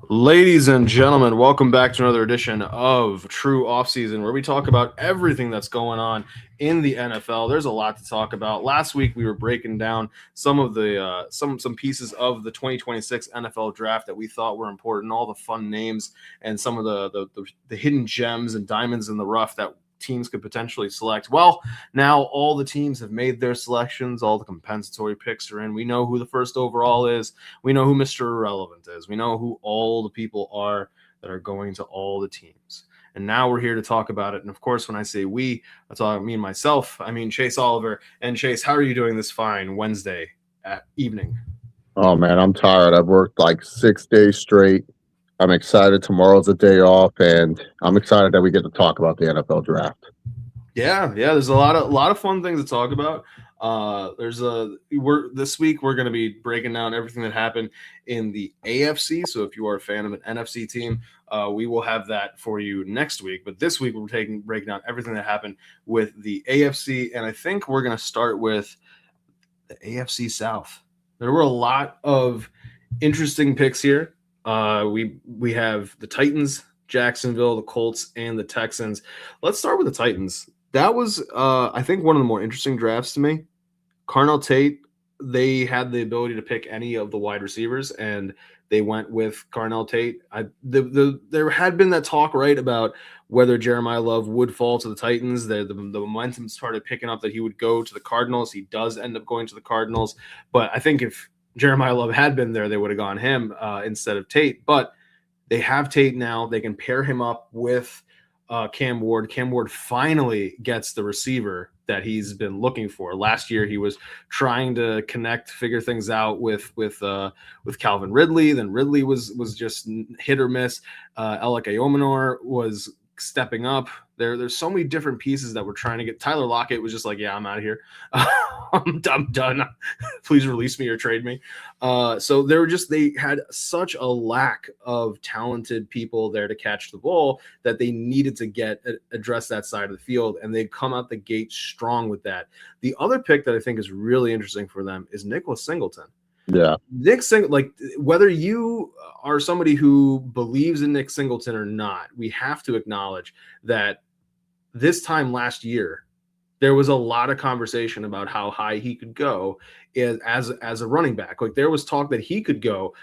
Ladies and gentlemen, welcome back to another edition of True Offseason, where we talk about everything that's going on in the NFL. There's a lot to talk about. Last week we were breaking down some of the some pieces of the 2026 NFL draft that we thought were important, all the fun names and some of the hidden gems and diamonds in the rough that teams could potentially select. Well, now all the teams have made their selections, all the compensatory picks are in. We know who the first overall is. We know who Mr. Irrelevant is. We know who all the people are that are going to all the teams. And now we're here to talk about it. And of course, when I say we, that's all I mean myself. I mean Chase Oliver. And Chase, how are you doing this fine Wednesday evening? Oh man, I'm tired. I've worked like 6 days straight. I'm excited. Tomorrow's a day off, and I'm excited that we get to talk about the NFL draft. Yeah. There's a lot of fun things to talk about. This week we're going to be breaking down everything that happened in the AFC. So if you are a fan of an NFC team, we will have that for you next week. But this week we're breaking down everything that happened with the AFC, and I think we're going to start with the AFC South. There were a lot of interesting picks here. We have the Titans, Jacksonville, the Colts, and the Texans. Let's start with the Titans. That was, I think, one of the more interesting drafts to me. Carnell Tate, they had the ability to pick any of the wide receivers, and they went with Carnell Tate. There had been that talk, right, about whether Jeremiah Love would fall to the Titans. The momentum started picking up that he would go to the Cardinals. He does end up going to the Cardinals. But I think if Jeremiah Love had been there, they would have gone him instead of Tate. But they have Tate now. They can pair him up with Cam Ward. Cam Ward finally gets the receiver that he's been looking for. Last year, he was trying to figure things out with Calvin Ridley. Then Ridley was just hit or miss. Alec Ayomanor was stepping up. There's so many different pieces that we're trying to get. Tyler Lockett was just like, yeah, I'm out of here. I'm done. Please release me or trade me. So they had such a lack of talented people there to catch the ball that they needed to address that side of the field, and they come out the gate strong with that. The other pick that I think is really interesting for them is Nicholas Singleton. Yeah. Nick Singleton, like whether you are somebody who believes in Nick Singleton or not, we have to acknowledge that this time last year, there was a lot of conversation about how high he could go as a running back. Like there was talk that he could go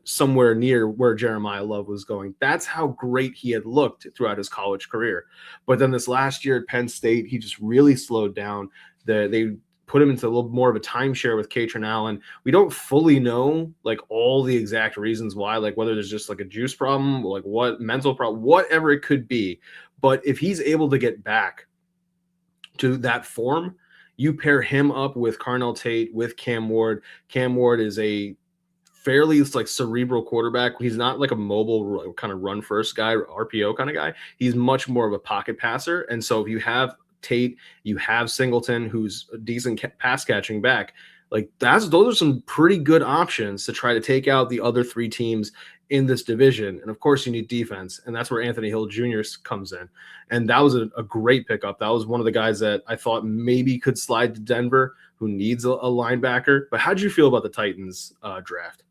somewhere near where Jeremiah Love was going. That's how great he had looked throughout his college career. But then this last year at Penn State, he just really slowed down. They put him into a little more of a timeshare with Katrin Allen. We don't fully know like all the exact reasons why, like whether there's just like a juice problem, like what mental problem, whatever it could be. But if he's able to get back to that form, you pair him up with Carnell Tate, with Cam Ward. Cam Ward is a fairly cerebral quarterback. He's not like a mobile kind of run first guy, RPO kind of guy. He's much more of a pocket passer. And so if you have Tate, you have Singleton, who's a decent pass catching back. Like those are some pretty good options to try to take out the other three teams in this division. And of course you need defense, and that's where Anthony Hill Jr. comes in. And that was a great pickup. That was one of the guys that I thought maybe could slide to Denver, who needs a linebacker. But how did you feel about the Titans draft?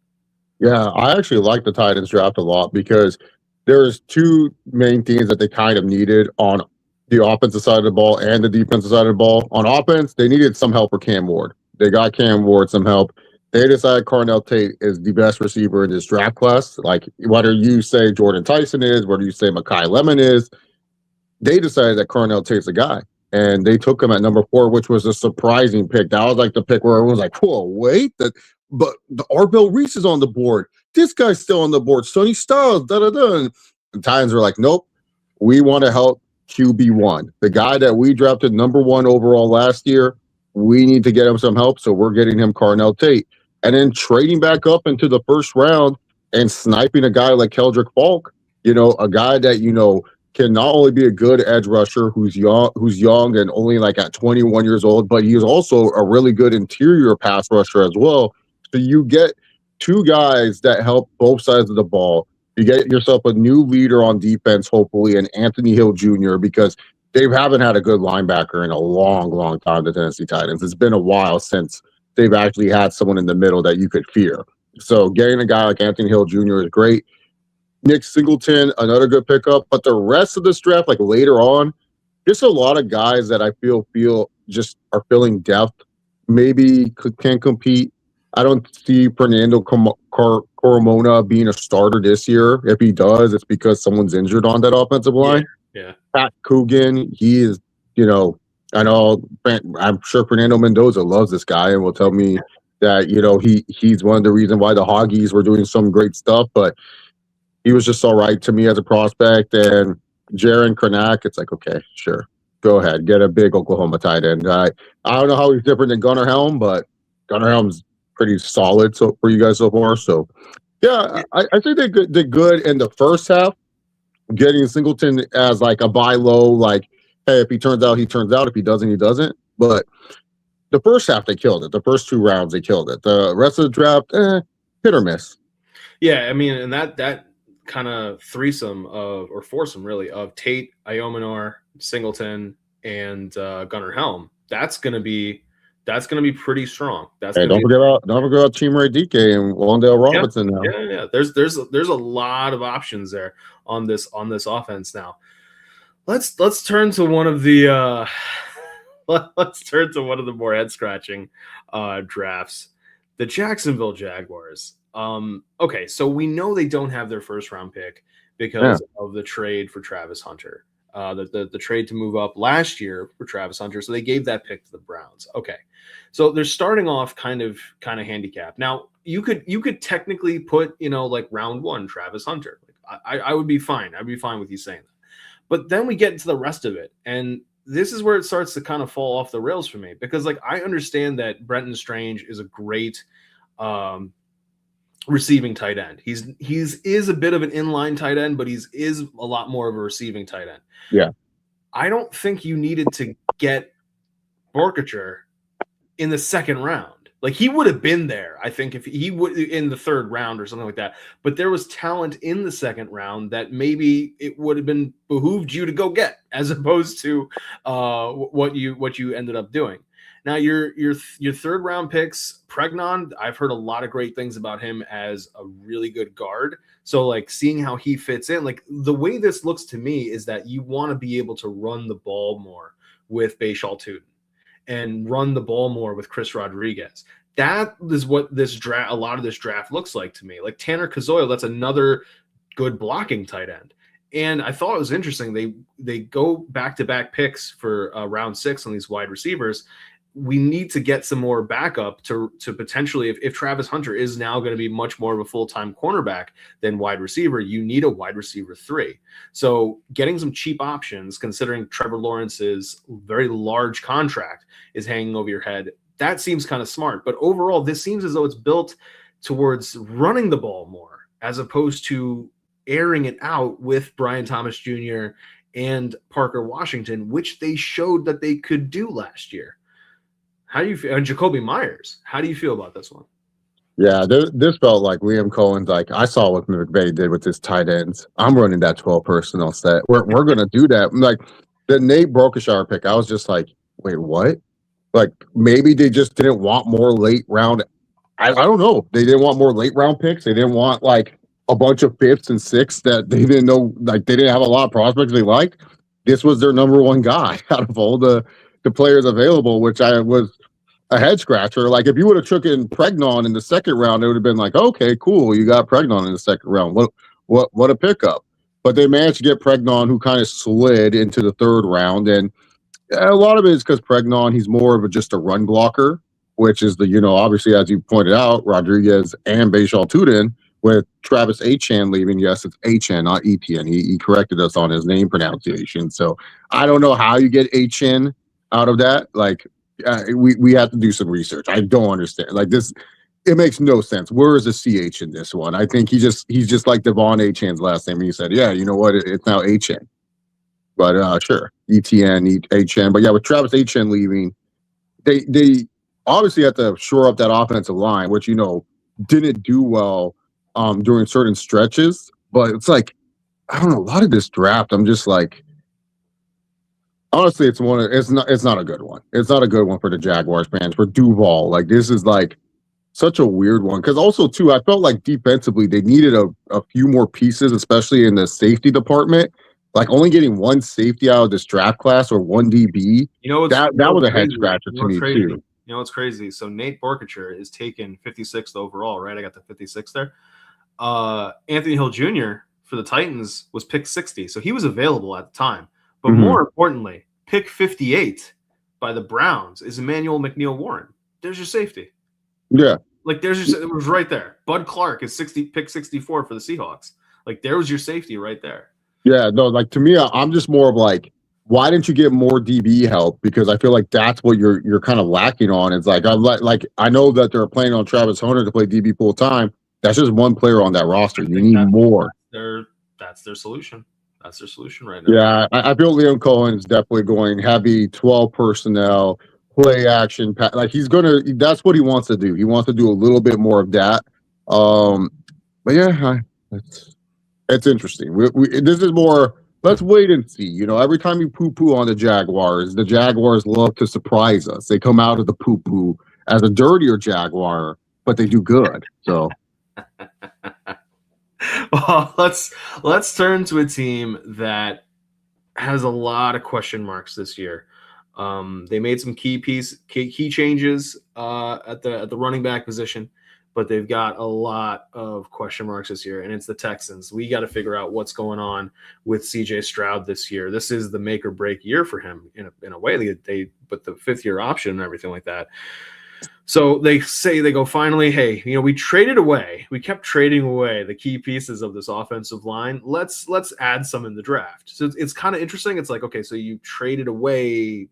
Yeah, I actually like the Titans draft a lot because there's two main things that they kind of needed on the offensive side of the ball and the defensive side of the ball. On offense, they needed some help for Cam Ward. They got Cam Ward some help. They decided Carnell Tate is the best receiver in this draft class. Like whether you say Jordan Tyson is, whether you say Makai Lemon is, they decided that Carnell Tate's the guy. And they took him at number 4, which was a surprising pick. That was like the pick where everyone was like, whoa, wait. But the Arbel Reese is on the board. This guy's still on the board. Sonny Styles, da-da-da. And the Titans were like, nope, we want to help QB1. The guy that we drafted number 1 overall last year, we need to get him some help, so we're getting him Carnell Tate. And then trading back up into the first round and sniping a guy like Keldrick Falk, a guy that, can not only be a good edge rusher who's young and only like at 21 years old, but he's also a really good interior pass rusher as well. So you get two guys that help both sides of the ball. You get yourself a new leader on defense, hopefully, and Anthony Hill Jr., because they haven't had a good linebacker in a long, long time, the Tennessee Titans. It's been a while since they've actually had someone in the middle that you could fear. So getting a guy like Anthony Hill Jr. is great. Nick Singleton, another good pickup. But the rest of this draft, like later on, just a lot of guys that I feel just are filling depth. Maybe can compete. I don't see Fernando Coromona being a starter this year. If he does, it's because someone's injured on that offensive line. Yeah. Pat Coogan, he is, I know, I'm sure Fernando Mendoza loves this guy and will tell me that, he's one of the reasons why the Hoggies were doing some great stuff, but he was just all right to me as a prospect. And Jaron Krenak, it's like, okay, sure. Go ahead. Get a big Oklahoma tight end. I don't know how he's different than Gunnar Helm, but Gunnar Helm's pretty solid for you guys so far. So, yeah, I think they did good in the first half, getting Singleton as like a buy low, like, hey, if he turns out, he turns out. If he doesn't, he doesn't. But the first half, they killed it. The first 2 rounds, they killed it. The rest of the draft, hit or miss. Yeah, I mean, and that kind of threesome or foursome really of Tate, Iomanor, Singleton, and Gunnar Helm. That's gonna be pretty strong. Don't forget about Chimere DK and Wandale Robinson now. Yeah. There's a lot of options there on this offense now. Let's turn to one of the more head scratching drafts. The Jacksonville Jaguars. Okay, so we know they don't have their first round pick because of the trade for Travis Hunter. The trade to move up last year for Travis Hunter. So they gave that pick to the Browns. Okay. So they're starting off kind of handicapped. Now you could technically put, like round 1, Travis Hunter. Like, I would be fine. I'd be fine with you saying that. But then we get into the rest of it. And this is where it starts to kind of fall off the rails for me, because like, I understand that Brenton Strange is a great, receiving tight end. He's a bit of an inline tight end, but is a lot more of a receiving tight end. Yeah. I don't think you needed to get Borkacher in the second round. Like, he would have been there, I think, if he would in the third round or something like that. But there was talent in the second round that maybe it would have been behooved you to go get, as opposed to what you ended up doing. Now, your third round picks, Pregnon, I've heard a lot of great things about him as a really good guard. So, like, seeing how he fits in, like, the way this looks to me is that you want to be able to run the ball more with Bashal Tootin and run the ball more with Chris Rodriguez. That is what a lot of this draft looks like to me. Like Tanner Kazoyo, that's another good blocking tight end. And I thought it was interesting. They go back-to-back picks for round 6 on these wide receivers. We need to get some more backup to potentially, if Travis Hunter is now going to be much more of a full-time cornerback than wide receiver, you need a wide receiver 3. So getting some cheap options, considering Trevor Lawrence's very large contract is hanging over your head, that seems kind of smart. But overall, this seems as though it's built towards running the ball more as opposed to airing it out with Brian Thomas Jr. and Parker Washington, which they showed that they could do last year. How do you feel? And Jacoby Myers, how do you feel about this one? Yeah, this felt like Liam Cohen's like, I saw what McVay did with his tight ends. I'm running that 12 personnel set. We're going to do that. Like, the Nate Brookshire pick, I was just like, wait, what? Like, maybe they just didn't want more late round. I don't know. They didn't want more late round picks. They didn't want, like, a bunch of 5th and 6th that they didn't know, like, they didn't have a lot of prospects they liked. This was their number 1 guy out of all the players available, which I was a head scratcher. Like, if you would have taken Pregnon in the second round, it would have been like, okay, cool, you got Pregnon in the second round. What a pickup. But they managed to get Pregnon, who kind of slid into the third round. And a lot of it is because Pregnon, he's more of just a run blocker, which is obviously, as you pointed out, Rodriguez and Bashal Tootin, with Travis Etienne leaving. Yes, it's Etienne, not Etienne. He corrected us on his name pronunciation. So I don't know how you get Etienne out of that. Like, we have to do some research. I don't understand. Like, this, it makes no sense. Where is the CH in this one? I think he's just like Devon Etienne's last name. And he said, yeah, you know what? It's now Etienne. But sure, Etienne, Etienne. But yeah, with Travis Etienne leaving, they obviously have to shore up that offensive line, which didn't do well during certain stretches. But it's like, I don't know, a lot of this draft, I'm just like, honestly, it's not a good one. It's not a good one for the Jaguars fans, for Duval. Like, this is like such a weird one because also too, I felt like defensively they needed a few more pieces, especially in the safety department. Like only getting one safety out of this draft class or one DB, that was a head scratcher to me too. You know what's crazy? So Nate Borkature is taken 56th overall, right? I got the 56 there. Anthony Hill Jr. for the Titans was picked 60, so he was available at the time. But more importantly, pick 58 by the Browns is Emmanuel McNeil Warren. There's your safety. Yeah. Like it was right there. Bud Clark is pick 64 for the Seahawks. Like there was your safety right there. Yeah, no, like to me, I'm just more of like, why didn't you get more DB help? Because I feel like that's what you're kind of lacking on. It's like I know that they're planning on Travis Hunter to play DB full time. That's just one player on that roster. You need more. That's their solution. That's their solution right now. Yeah, I feel Liam Cohen is definitely going heavy 12 personnel, play action. Like that's what he wants to do. He wants to do a little bit more of that. But yeah, it's interesting. This is more, let's wait and see. You know, every time you poo-poo on the Jaguars love to surprise us. They come out of the poo-poo as a dirtier Jaguar, but they do good. So well, let's turn to a team that has a lot of question marks this year. They made some key changes at the running back position, but they've got a lot of question marks this year, and it's the Texans. We got to figure out what's going on with CJ Stroud this year. This is the make or break year for him in a way. They put the 5th-year option and everything like that. So they go, finally, hey, you know, we kept trading away the key pieces of this offensive line. Let's add some in the draft. So it's kind of interesting. It's like, okay, so you traded away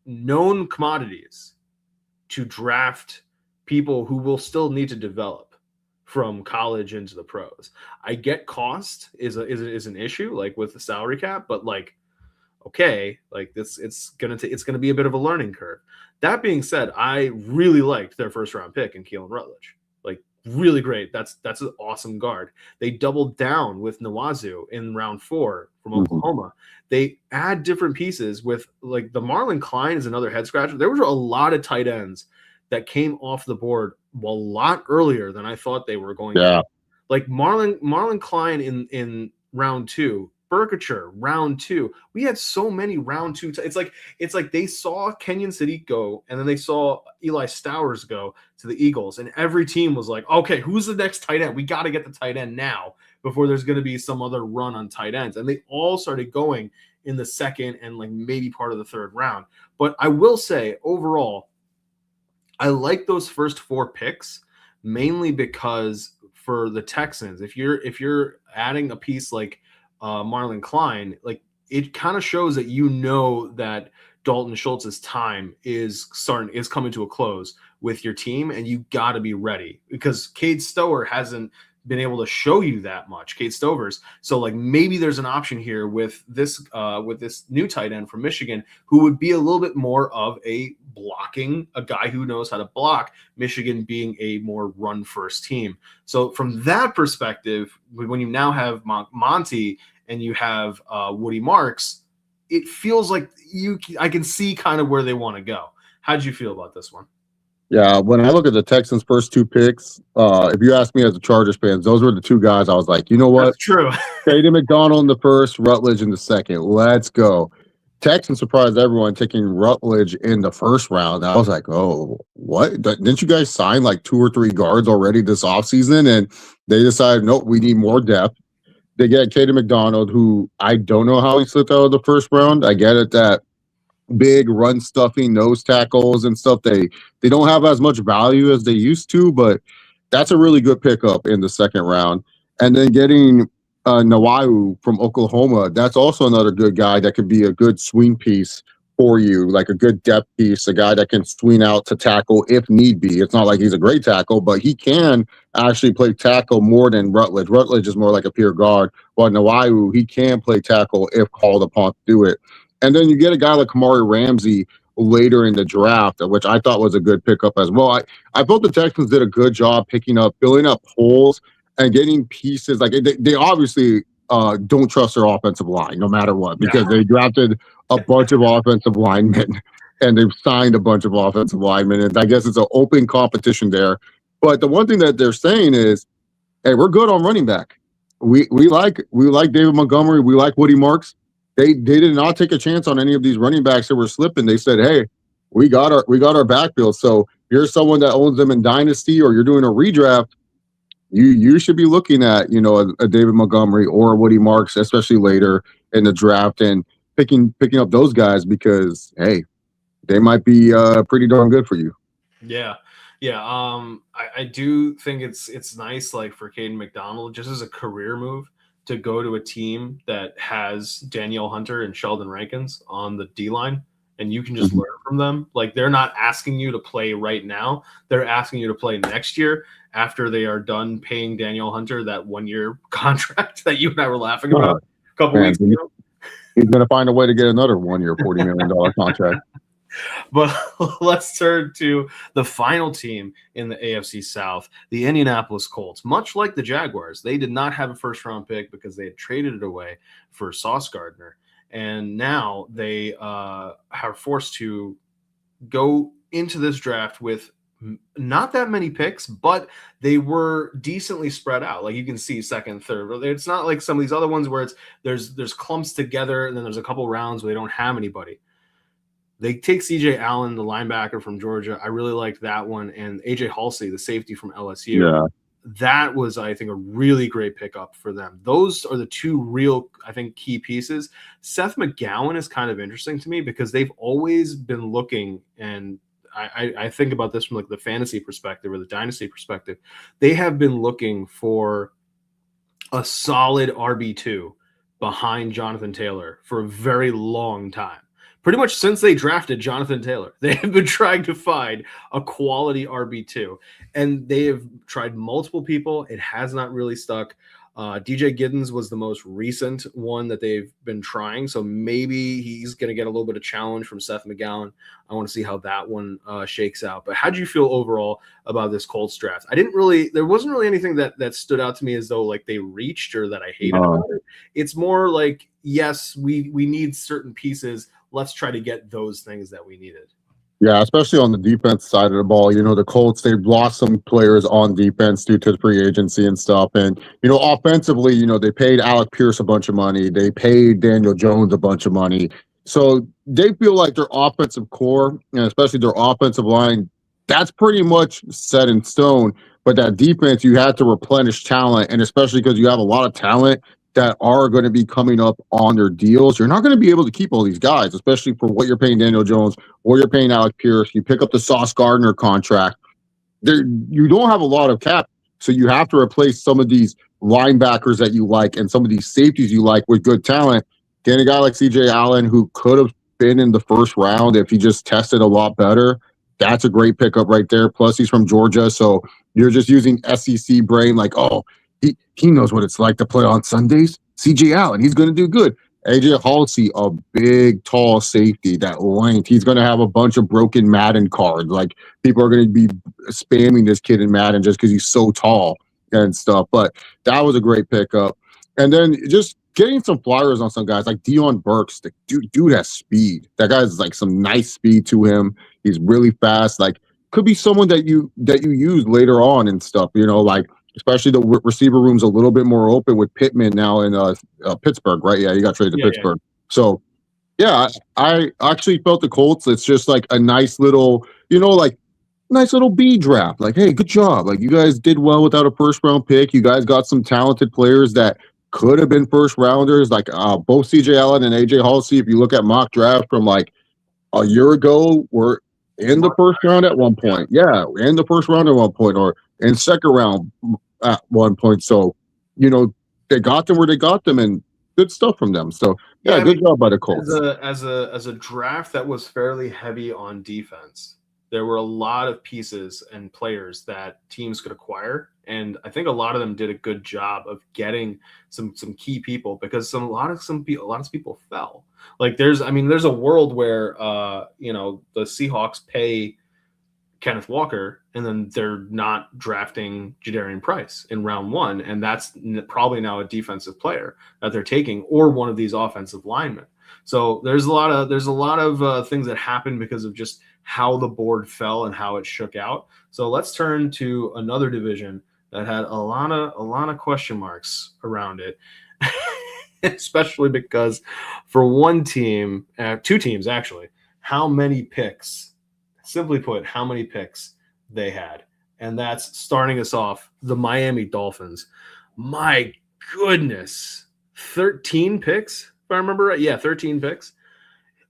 known commodities to draft people who will still need to develop from college into the pros. I get cost is an issue, like with the salary cap, but like, okay, like it's gonna be a bit of a learning curve. That being said, I really liked their 1st-round pick in Keelan Rutledge. Like really great. That's an awesome guard. They doubled down with Nwazu in round 4 from Oklahoma. They add different pieces with like the Marlon Klein is another head scratcher. There were a lot of tight ends that came off the board a lot earlier than I thought they were going to. Like Marlon Klein in round 2, Berkature round 2. We had so many round 2. It's like they saw Kenyon City go, and then they saw Eli Stowers go to the Eagles, and every team was like, okay, who's the next tight end? We got to get the tight end now before there's going to be some other run on tight ends. And they all started going in the 2nd and like maybe part of the 3rd round. But I will say overall, I like those first 4 picks mainly because for the Texans, if you're adding a piece like Marlon Klein, like it kind of shows that you know that Dalton Schultz's time is coming to a close with your team, and you got to be ready because Cade Stover hasn't been able to show you that much. Cade Stover's. So like maybe there's an option here with this new tight end from Michigan who would be a little bit more of a guy who knows how to block, Michigan being a more run first team. So from that perspective, when you now have Monty and you have Woody Marks, it feels like I can see kind of where they want to go. How did you feel about this one? Yeah, when I look at the Texans' first 2 picks, if you ask me as a Chargers fan, those were the 2 guys I was like, you know what? That's true. Hayden McDonald in the 1st, Rutledge in the 2nd. Let's go. Texans surprised everyone taking Rutledge in the 1st round. I was like, oh, what? Didn't you guys sign like 2 or 3 guards already this offseason? And they decided, nope, we need more depth. They get Caden McDonald, who I don't know how he slipped out of the 1st round. I get it that big run stuffing nose tackles and stuff, they don't have as much value as they used to, but that's a really good pickup in the 2nd round. And then getting Nawau from Oklahoma, that's also another good guy that could be a good swing piece for you, like a good depth piece, a guy that can swing out to tackle if need be. It's not like he's a great tackle, but he can actually play tackle more than Rutledge. Rutledge is more like a pure guard, while Nawau, he can play tackle if called upon to do it. And then you get a guy like Kamari Ramsey later in the draft, which I thought was a good pickup as well. I thought the Texans did a good job filling up holes and getting pieces. Like they obviously don't trust their offensive line no matter what, because they drafted a bunch of offensive linemen and they've signed a bunch of offensive linemen. And I guess it's an open competition there. But the one thing that they're saying is, hey, we're good on running back. We like David Montgomery. We like Woody Marks. They did not take a chance on any of these running backs that were slipping. They said, hey, we got our backfield. So if you're someone that owns them in Dynasty or you're doing a redraft, you should be looking at a David Montgomery or a Woody Marks, especially later in the draft, and picking up those guys because hey, they might be pretty darn good for you. Yeah. Yeah. I do think it's nice, like for Caden McDonald, just as a career move, to go to a team that has Danielle Hunter and Sheldon Rankins on the D line, and you can just learn from them. Like, they're not asking you to play right now. They're asking you to play next year after they are done paying Danielle Hunter that 1-year contract that you and I were laughing about a couple weeks ago. He's going to find a way to get another 1-year, $40 million contract. But let's turn to the final team in the AFC South, the Indianapolis Colts. Much like the Jaguars, they did not have a first-round pick because they had traded it away for Sauce Gardner. And now they are forced to go into this draft with not that many picks, but they were decently spread out. Like, you can see second, third. It's not like some of these other ones where there's clumps together and then there's a couple rounds where they don't have anybody. They take CJ Allen, the linebacker from Georgia. I really liked that one. And AJ Halsey, the safety from LSU. Yeah. That was, I think, a really great pickup for them. Those are the two real, I think, key pieces. Seth McGowan is kind of interesting to me because they've always been looking, and I think about this from like the fantasy perspective or the dynasty perspective. They have been looking for a solid RB2 behind Jonathan Taylor for a very long time. Pretty much since they drafted Jonathan Taylor, they have been trying to find a quality RB2, and they have tried multiple people. It has not really stuck. DJ Giddens was the most recent one that they've been trying, so maybe he's going to get a little bit of challenge from Seth McGowan. I want to see how that one shakes out. But how do you feel overall about this Colts draft? There wasn't really anything that stood out to me as though like they reached or that I hated about it. It's more like, yes, we need certain pieces. Let's try to get those things that we needed. Yeah, especially on the defense side of the ball. The Colts, they've lost some players on defense due to the free agency and stuff. And, offensively, they paid Alec Pierce a bunch of money. They paid Daniel Jones a bunch of money. So they feel like their offensive core, and especially their offensive line, that's pretty much set in stone. But that defense, you had to replenish talent, and especially because you have a lot of talent that are going to be coming up on their deals. You're not going to be able to keep all these guys, especially for what you're paying Daniel Jones or you're paying Alec Pierce. You pick up the Sauce Gardner contract. You don't have a lot of cap, so you have to replace some of these linebackers that you like and some of these safeties you like with good talent. Getting a guy like CJ Allen, who could have been in the first round if he just tested a lot better, that's a great pickup right there. Plus, he's from Georgia, so you're just using SEC brain like, oh, he knows what it's like to play on Sundays. CJ Allen, he's going to do good. AJ Halsey, a big, tall safety, that length. He's going to have a bunch of broken Madden cards. Like, people are going to be spamming this kid in Madden just because he's so tall and stuff. But that was a great pickup. And then just getting some flyers on some guys like Dion Burks. The dude has speed. That guy's like some nice speed to him. He's really fast. Like, could be someone that you use later on and stuff. Like, especially the receiver room's a little bit more open with Pittman now in Pittsburgh, right? Yeah, he got traded to Pittsburgh. Yeah. So, yeah, I actually felt the Colts, it's just like a nice little, nice little B draft. Like, hey, good job. Like, you guys did well without a first-round pick. You guys got some talented players that could have been first-rounders, like both CJ Allen and AJ Halsey. If you look at mock draft from, like, a year ago, were in the first round at one point. Yeah, in the first round at one point, or in second round at one point. So, they got them where they got them, and good stuff from them. So, yeah, good job by the Colts. As a draft that was fairly heavy on defense, there were a lot of pieces and players that teams could acquire, and I think a lot of them did a good job of getting some key people because a lot of people fell. Like, there's a world where the Seahawks pay Kenneth Walker, and then they're not drafting Jadarian Price in round 1, and that's probably now a defensive player that they're taking, or one of these offensive linemen. So there's a lot of things that happened because of just how the board fell and how it shook out. So let's turn to another division that had a lot of question marks around it, especially because for one team, two teams actually, how many picks, simply put, how many picks they had. And that's starting us off, the Miami Dolphins. My goodness, 13 picks, if I remember right. Yeah, 13 picks.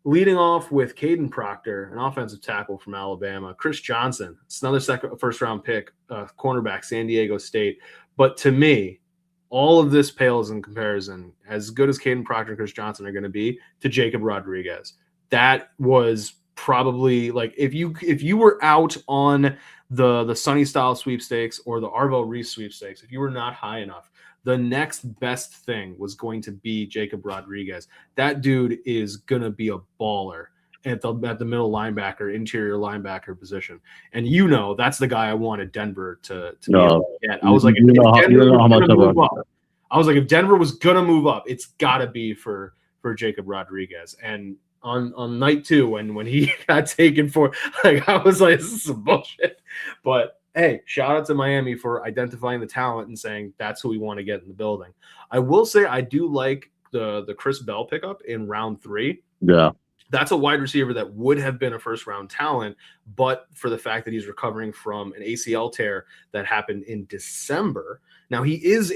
Leading off with Caden Proctor, an offensive tackle from Alabama. Chris Johnson, it's another first-round pick, cornerback, San Diego State. But to me, all of this pales in comparison, as good as Caden Proctor and Chris Johnson are going to be, to Jacob Rodriguez. That was probably like if you were out on the Sunny Style sweepstakes or the Arvell Reese sweepstakes, if you were not high enough, the next best thing was going to be Jacob Rodriguez. That dude is going to be a baller at the middle linebacker, interior linebacker position. And that's the guy I wanted Denver to be able to get. I was like, if Denver was going to move up, it's got to be for Jacob Rodriguez. And on night 2, when he got taken for, like, I was like, this is some bullshit. But hey, shout out to Miami for identifying the talent and saying that's who we want to get in the building. I will say I do like the Chris Bell pickup in round 3. Yeah. That's a wide receiver that would have been a first-round talent, but for the fact that he's recovering from an ACL tear that happened in December. Now he is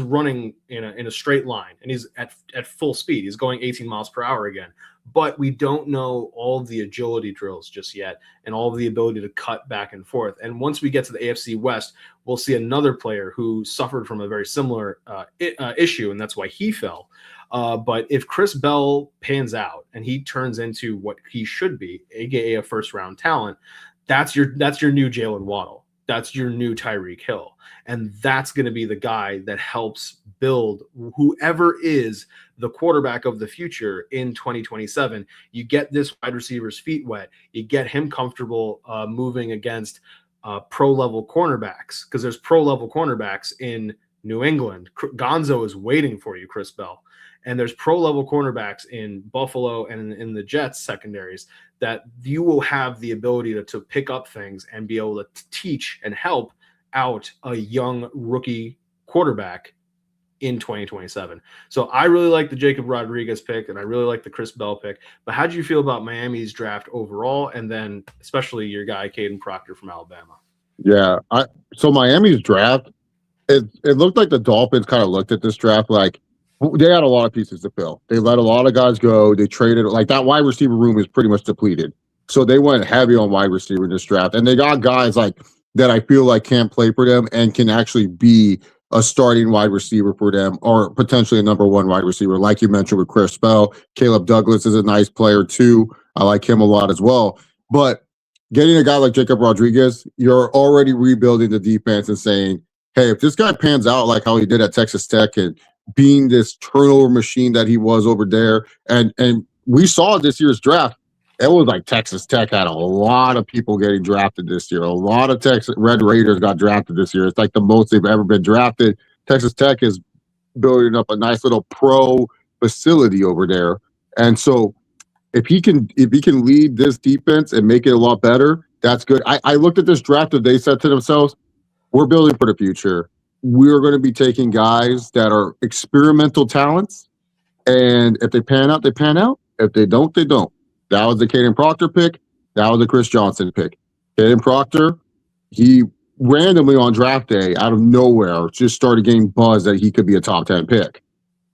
running in a straight line, and he's at full speed. He's going 18 miles per hour again, but we don't know all the agility drills just yet and all of the ability to cut back and forth. And once we get to the AFC West, we'll see another player who suffered from a very similar issue, and that's why he fell. But if Chris Bell pans out and he turns into what he should be, aka a first-round talent, that's your new Jalen Waddle. That's your new Tyreek Hill. And that's going to be the guy that helps build whoever is the quarterback of the future in 2027. You get this wide receiver's feet wet. You get him comfortable moving against pro-level cornerbacks, because there's pro-level cornerbacks in New England. Gonzo is waiting for you, Chris Bell. And there's pro-level cornerbacks in Buffalo and in the Jets secondaries that you will have the ability to pick up things and be able to teach and help out a young rookie quarterback in 2027. So I really like the Jacob Rodriguez pick, and I really like the Chris Bell pick. But how do you feel about Miami's draft overall, and then especially your guy, Caden Proctor from Alabama? Yeah. So Miami's draft, it looked like the Dolphins kind of looked at this draft like, they had a lot of pieces to fill. They let a lot of guys go. They traded, like, that wide receiver room is pretty much depleted. So they went heavy on wide receiver in this draft. And they got guys like that I feel like can play for them and can actually be a starting wide receiver for them, or potentially a number 1 wide receiver. Like you mentioned with Chris Bell, Caleb Douglas is a nice player too. I like him a lot as well. But getting a guy like Jacob Rodriguez, you're already rebuilding the defense and saying, hey, if this guy pans out like how he did at Texas Tech and being this turnover machine that he was over there. And we saw this year's draft. It was like Texas Tech had a lot of people getting drafted this year. A lot of Texas Red Raiders got drafted this year. It's like the most they've ever been drafted. Texas Tech is building up a nice little pro facility over there. And so if he can lead this defense and make it a lot better, that's good. I looked at this draft and they said to themselves, we're building for the future. We're going to be taking guys that are experimental talents, and if they pan out, they pan out. If they don't, they don't. That was the Caden Proctor pick. That was the Chris Johnson pick. Caden Proctor, he randomly on draft day, out of nowhere, just started getting buzz that he could be a top 10 pick.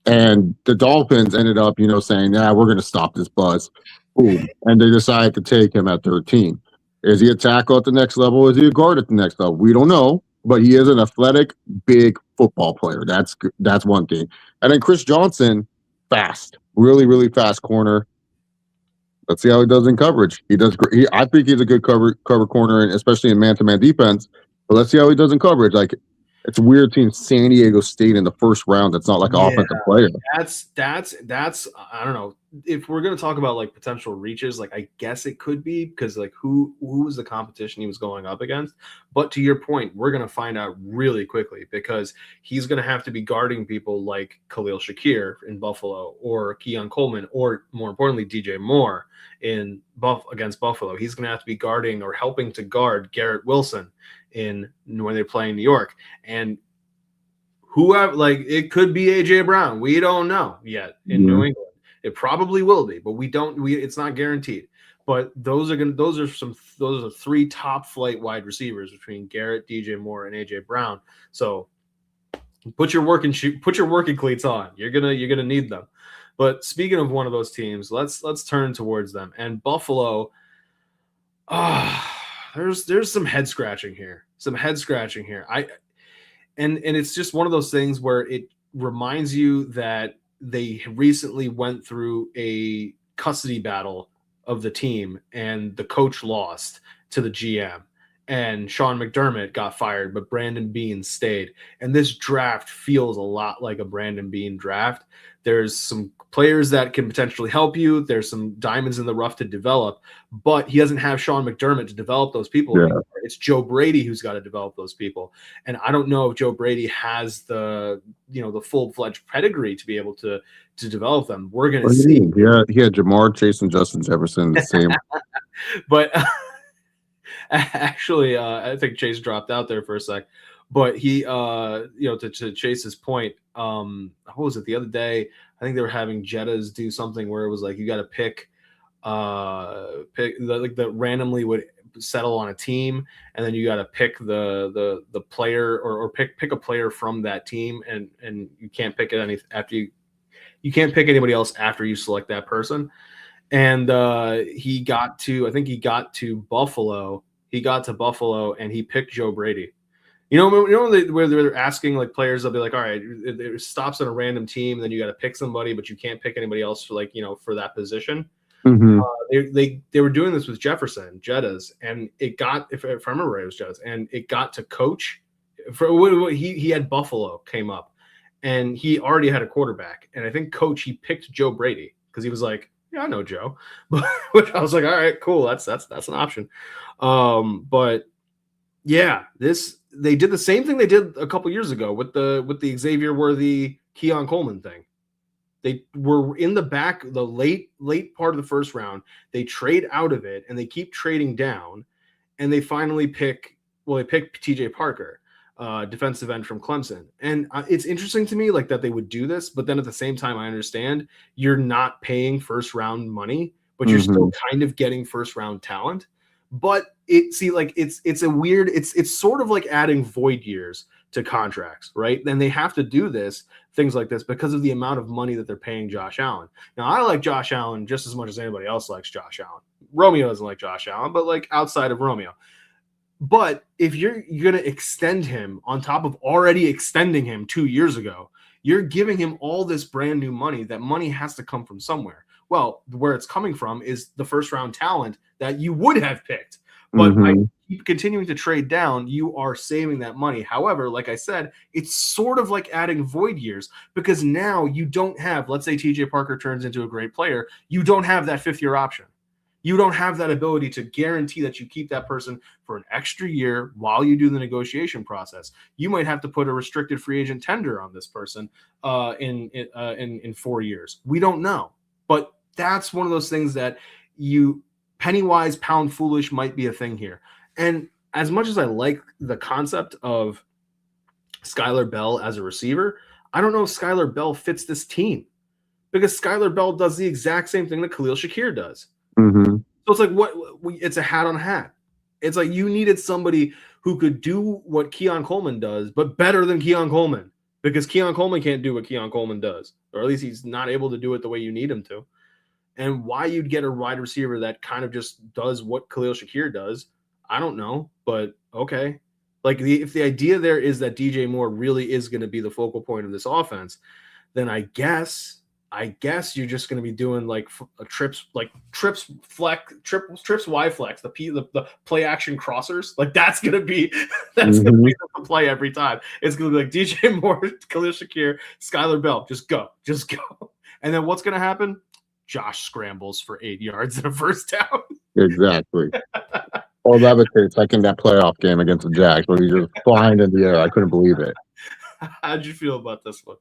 And the Dolphins ended up, saying, we're going to stop this buzz. Boom. And they decided to take him at 13. Is he a tackle at the next level? Is he a guard at the next level? We don't know. But he is an athletic, big football player. That's one thing. And then Chris Johnson, fast, really, really fast corner. Let's see how he does in coverage. He does. I think he's a good cover corner, and especially in man-to-man defense. But let's see how he does in coverage. Like, It's weird seeing San Diego State in the first round. That's not like an offensive player. That's I don't know. If we're gonna talk about like potential reaches, like I guess it could be because like who was the competition he was going up against. But to your point, we're gonna find out really quickly because he's gonna have to be guarding people like Khalil Shakir in Buffalo or Keon Coleman, or more importantly, DJ Moore against Buffalo. He's gonna have to be guarding or helping to guard Garrett Wilson when they play in New York. And whoever, like, it could be AJ Brown. We don't know yet in New England. It probably will be, but it's not guaranteed. But those are three top flight wide receivers between Garrett, DJ Moore, and AJ Brown. So put your working cleats on. You're gonna need them. But speaking of one of those teams, let's turn towards them. And Buffalo, there's some head scratching here. And it's just one of those things where it reminds you that they recently went through a custody battle of the team, and the coach lost to the GM, and Sean McDermott got fired, but Brandon Beane stayed. And this draft feels a lot like a Brandon Beane draft. There's some players that can potentially help you. There's some diamonds in the rough to develop, but he doesn't have Sean McDermott to develop those people anymore. It's Joe Brady who's got to develop those people. And I don't know if Joe Brady has the full-fledged pedigree to be able to develop them. We're going to see. Yeah, he had Jamar Chase and Justin Jefferson the same. But actually, I think Chase dropped out there for a sec. But he, to Chase's point, what was it the other day? I think they were having Jettas do something where it was like you got to pick that randomly would settle on a team, and then you got to pick the player or pick a player from that team, and you can't pick it you can't pick anybody else after you select that person. And he got to Buffalo. He got to Buffalo and he picked Joe Brady. Where they're asking like players, they'll be like, all right, it stops on a random team, then you got to pick somebody, but you can't pick anybody else for for that position. Mm-hmm. They were doing this with Jefferson, Jettas, and it got, if I remember right, it was Jettas, and it got to coach. He had Buffalo came up, and he already had a quarterback, and I think coach, he picked Joe Brady because he was like, yeah, I know Joe, which I was like, all right, cool, that's an option. But yeah, they did the same thing they did a couple years ago with the Xavier Worthy Keon Coleman thing. They were in the late part of the first round. They trade out of it, and they keep trading down, and they finally pick TJ Parker, defensive end from Clemson. And it's interesting to me like that they would do this, but then at the same time, I understand you're not paying first round money, but you're still kind of getting first round talent. But it's sort of like adding void years to contracts, right? Then they have to do things like this because of the amount of money that they're paying Josh Allen. Now, I like Josh Allen just as much as anybody else likes Josh Allen. Romeo doesn't like Josh Allen, but like outside of Romeo. But if you're going to extend him on top of already extending him 2 years ago, you're giving him all this brand new money. That money has to come from somewhere. Well, where it's coming from is the first round talent that you would have picked. But by keep continuing to trade down, you are saving that money. However, like I said, it's sort of like adding void years because now you don't have, let's say TJ Parker turns into a great player, you don't have that fifth year option. You don't have that ability to guarantee that you keep that person for an extra year while you do the negotiation process. You might have to put a restricted free agent tender on this person in 4 years. We don't know. But that's one of those things that penny wise, pound foolish might be a thing here. And as much as I like the concept of Skylar Bell as a receiver, I don't know if Skylar Bell fits this team because Skylar Bell does the exact same thing that Khalil Shakir does. So it's like it's a hat on a hat. It's like you needed somebody who could do what Keon Coleman does, but better than Keon Coleman because Keon Coleman can't do what Keon Coleman does, or at least he's not able to do it the way you need him to. And why you'd get a wide receiver that kind of just does what Khalil Shakir does, I don't know, but okay. Like if the idea there is that DJ Moore really is going to be the focal point of this offense, then I guess I guess you're just going to be doing like trips Y flex, the play action crossers. Like that's going to be the play every time. It's going to be like DJ Moore, Khalil Shakir, Skylar Bell. Just go. And then what's going to happen? Josh scrambles for 8 yards and a first down. Exactly. Or levitates like in that playoff game against the Jags where he's just flying in the air. I couldn't believe it. How'd you feel about this one?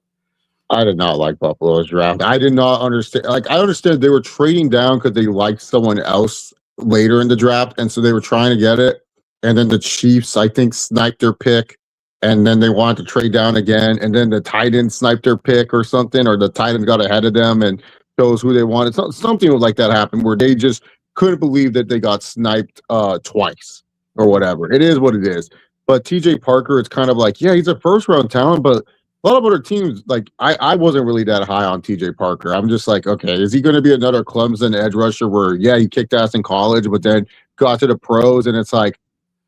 I did not like Buffalo's draft. I did not understand. Like, I understood they were trading down because they liked someone else later in the draft, and so they were trying to get it. And then the Chiefs, I think, sniped their pick, and then they wanted to trade down again. And then the Titans sniped their pick or something, or the Titans got ahead of them and chose who they wanted. Something like that happened where they just couldn't believe that they got sniped twice or whatever. It is what it is. But TJ Parker, it's kind of like, yeah, he's a first-round talent, but a lot of other teams, like I wasn't really that high on TJ Parker. I'm just like, okay, is he going to be another Clemson edge rusher where, yeah, he kicked ass in college, but then got to the pros and it's like,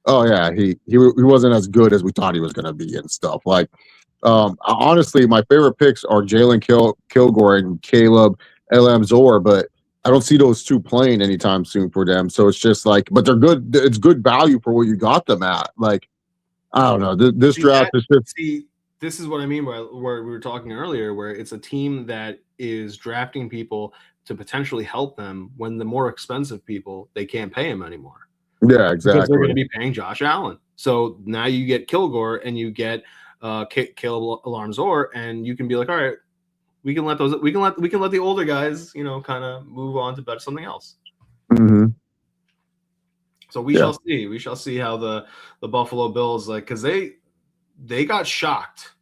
oh yeah, he wasn't as good as we thought he was going to be and stuff. Like, honestly, my favorite picks are Jalen Kilgore and Caleb Elamzor, but I don't see those two playing anytime soon for them. So it's just like, but they're good. It's good value for what you got them at. Like, I don't know. This draft is just. This is what I mean by where we were talking earlier, where it's a team that is drafting people to potentially help them when the more expensive people, they can't pay them anymore. Yeah, exactly. Because they're going to be paying Josh Allen. So now you get Kilgore and you get Caleb Alarmzor, and you can be like, all right, we can let the older guys, kind of move on to bet something else. Mm-hmm. So we shall see. We shall see how the Buffalo Bills, like, because they got shocked.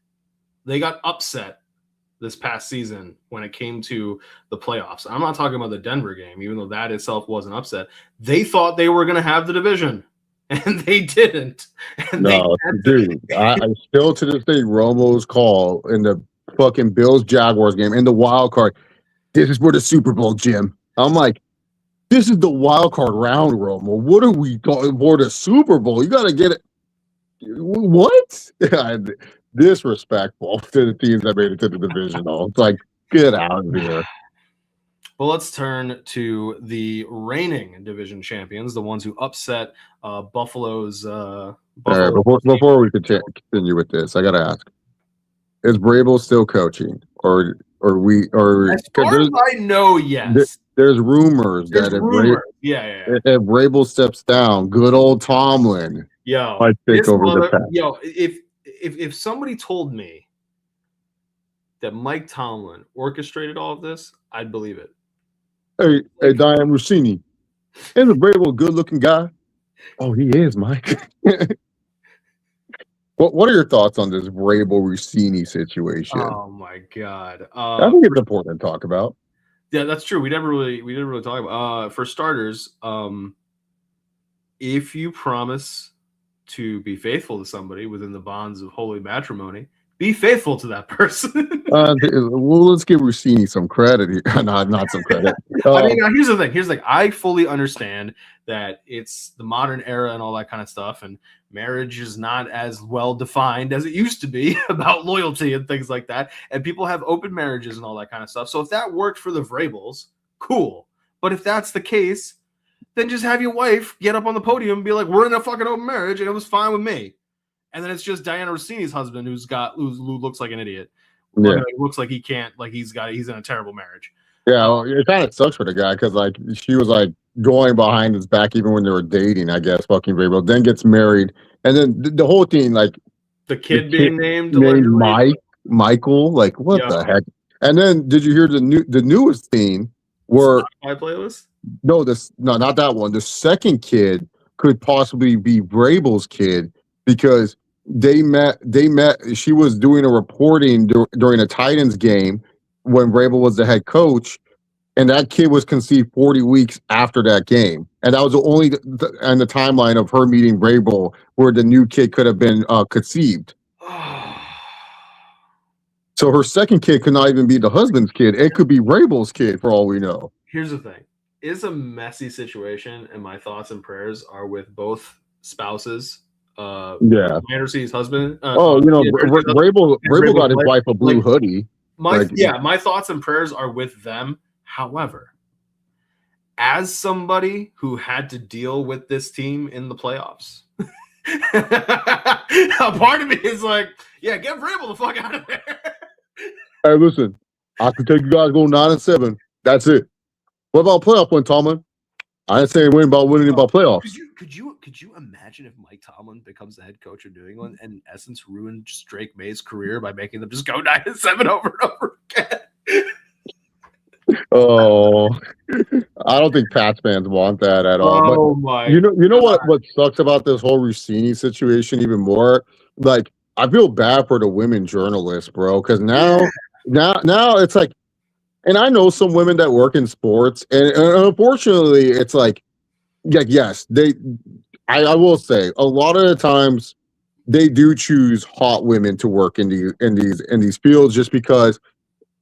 They got upset this past season when it came to the playoffs. I'm not talking about the Denver game, even though that itself was an upset. They thought they were going to have the division, and they didn't. And dude, I still to this day, Romo's call in the fucking Bills-Jaguars game, in the wild card, this is for the Super Bowl, Jim. I'm like, this is the wild card round, Romo. What are we going for the Super Bowl? You got to get it. What? Disrespectful to the teams that made it to the divisional. It's like, get out of here. Well, let's turn to the reigning division champions, the ones who upset Buffalo's. All right, before we continue with this, I got to ask: is Vrabel still coaching, or as far as I know, yes. There's rumors that if Vrabel steps down, good old Tomlin. Might take over the pack. If somebody told me that Mike Tomlin orchestrated all of this, I'd believe it. Hey, Diane Rossini, isn't Vrabel a good-looking guy? Oh, he is, Mike. What are your thoughts on this Vrabel Rossini situation? Oh my God! I think it's important to talk about. Yeah, that's true. We didn't really talk about. For starters, if you promise to be faithful to somebody within the bonds of holy matrimony, be faithful to that person. Well, let's give Rossini some credit here. Not some credit. I mean, here's the thing. I fully understand that it's the modern era and all that kind of stuff, and marriage is not as well defined as it used to be about loyalty and things like that. And people have open marriages and all that kind of stuff. So if that worked for the Vrabels, cool. But if that's the case, then just have your wife get up on the podium and be like, we're in a fucking open marriage and it was fine with me. And then it's just Diana Rossini's husband who looks like an idiot. Yeah. He looks like he can't, like he's in a terrible marriage. Yeah, well, it kind of sucks for the guy because like she was like going behind his back even when they were dating, I guess, fucking Vrabel, then gets married. And then the whole thing, like the kid being named Michael, like what the heck? And then did you hear the newest thing where my playlist? No, not that one. The second kid could possibly be Vrabel's kid because they met. She was doing a reporting during a Titans game when Vrabel was the head coach, and that kid was conceived 40 weeks after that game, and that was the only and the timeline of her meeting Vrabel where the new kid could have been conceived. So her second kid could not even be the husband's kid; it could be Vrabel's kid for all we know. Here's the thing. It's a messy situation, and my thoughts and prayers are with both spouses. Anderson's husband. Vrabel got his wife a blue hoodie. My thoughts and prayers are with them. However, as somebody who had to deal with this team in the playoffs, a part of me is like, yeah, get Vrabel the fuck out of there. Hey, listen, I can take you guys go 9-7. That's it. What about playoff win, Tomlin? I ain't saying winning about playoffs. Could you imagine if Mike Tomlin becomes the head coach of New England and in essence ruined Drake May's career by making them just go 9-7 over and over again? Oh, I don't think Pats fans want that at all. Oh but my! You know what sucks about this whole Rossini situation even more? Like, I feel bad for the women journalists, bro, because now it's like, and I know some women that work in sports, and unfortunately, it's like, yes, I will say a lot of the times they do choose hot women to work in these fields just because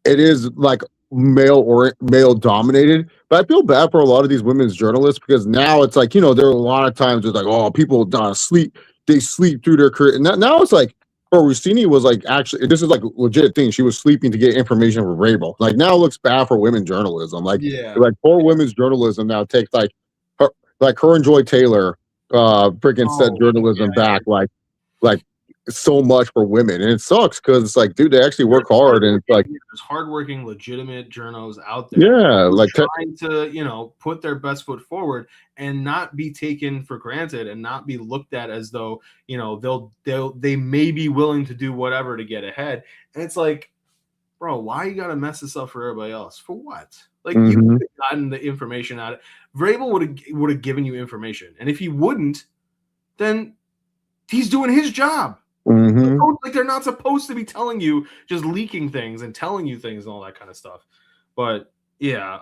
it is like male dominated. But I feel bad for a lot of these women's journalists because now it's like, there are a lot of times it's like, oh, people sleep through their career. And now it's like, oh, Rossini was like, actually, this is like a legit thing. She was sleeping to get information from Rabel. Like, now it looks bad for women's journalism. Like, poor women's journalism now takes her and Joy Taylor freaking set journalism back like so much for women, and it sucks because it's like, dude, they actually work hard, and it's like there's hardworking, legitimate journos out there, trying to put their best foot forward and not be taken for granted and not be looked at as though they may be willing to do whatever to get ahead. And it's like, bro, why you gotta mess this up for everybody else? For what? Like, you could have gotten the information out of it. Vrabel would have given you information, and if he wouldn't, then he's doing his job. Like, they're not supposed to be telling you, just leaking things and telling you things and all that kind of stuff. But yeah,